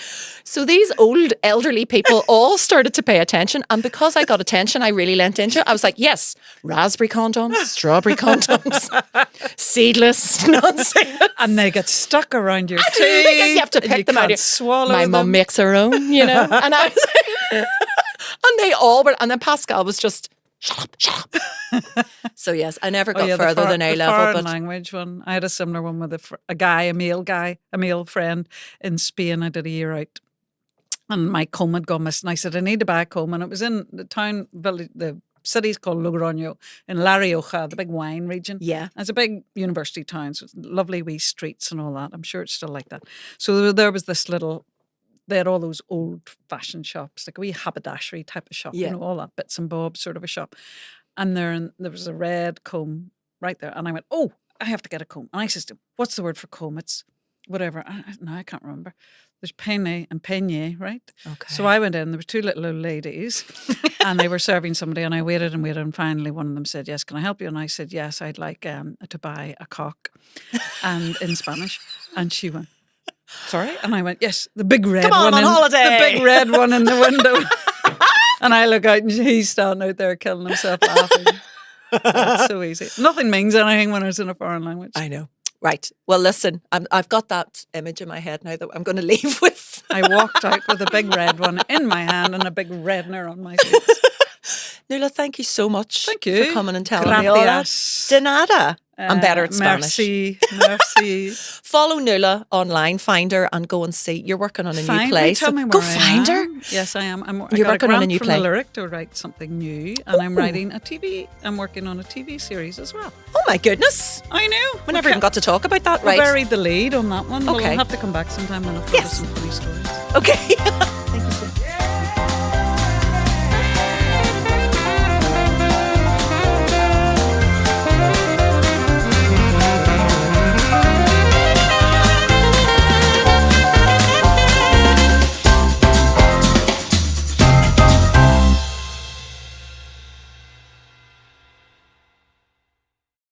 So these old elderly people all started to pay attention. And because I got attention, I really leant into it. I was like, yes, raspberry condoms, strawberry condoms, seedless, non-seedless. And they get stuck around your teeth. You have to pick them out. You swallow My mum makes her own, you know. And I was and they all were, and then Pascal was just, shut up. So yes, I never got further than A level. Foreign language one. I had a similar one with a male friend in Spain. I did a year out, and my comb had gone missing. I said I need to buy a comb, and it was in the town village. The city's called Logroño in La Rioja, the big wine region. Yeah, it's a big university town, so it's lovely wee streets and all that. I'm sure it's still like that. So there was this little. They had all those old-fashioned shops, like a wee haberdashery type of shop, you know, all that bits and bobs sort of a shop. And there was a red comb right there. And I went, oh, I have to get a comb. And I said to him, what's the word for comb? It's whatever. I can't remember. There's peigne and peigne, right? Okay. So I went in. There were 2 little old ladies, and they were serving somebody. And I waited and waited. And finally, one of them said, yes, can I help you? And I said, yes, I'd like to buy a cock, and in Spanish. And she went, sorry? And I went, yes, the big red one. On holiday. The big red one in the window. And I look out and he's standing out there killing himself laughing. That's so easy. Nothing means anything when it's in a foreign language. I know. Right. Well, listen, I've got that image in my head now that I'm going to leave with. I walked out with a big red one in my hand and a big reddener on my face. Nuala, thank you so much. Thank you. For coming and telling me all that. De nada. I'm better at Spanish. Merci. Follow Nuala online, find her, and go and see. You're working on a new play. Tell me where go I find am. her. Yes, I am. You're working on a new play. From the Lyric to write something new, and I'm writing a TV. I'm working on a TV series as well. Oh my goodness! I know. We never even got to talk about that. We buried the lead on that one. Okay. We'll have to come back sometime when I've got some funny stories. Okay.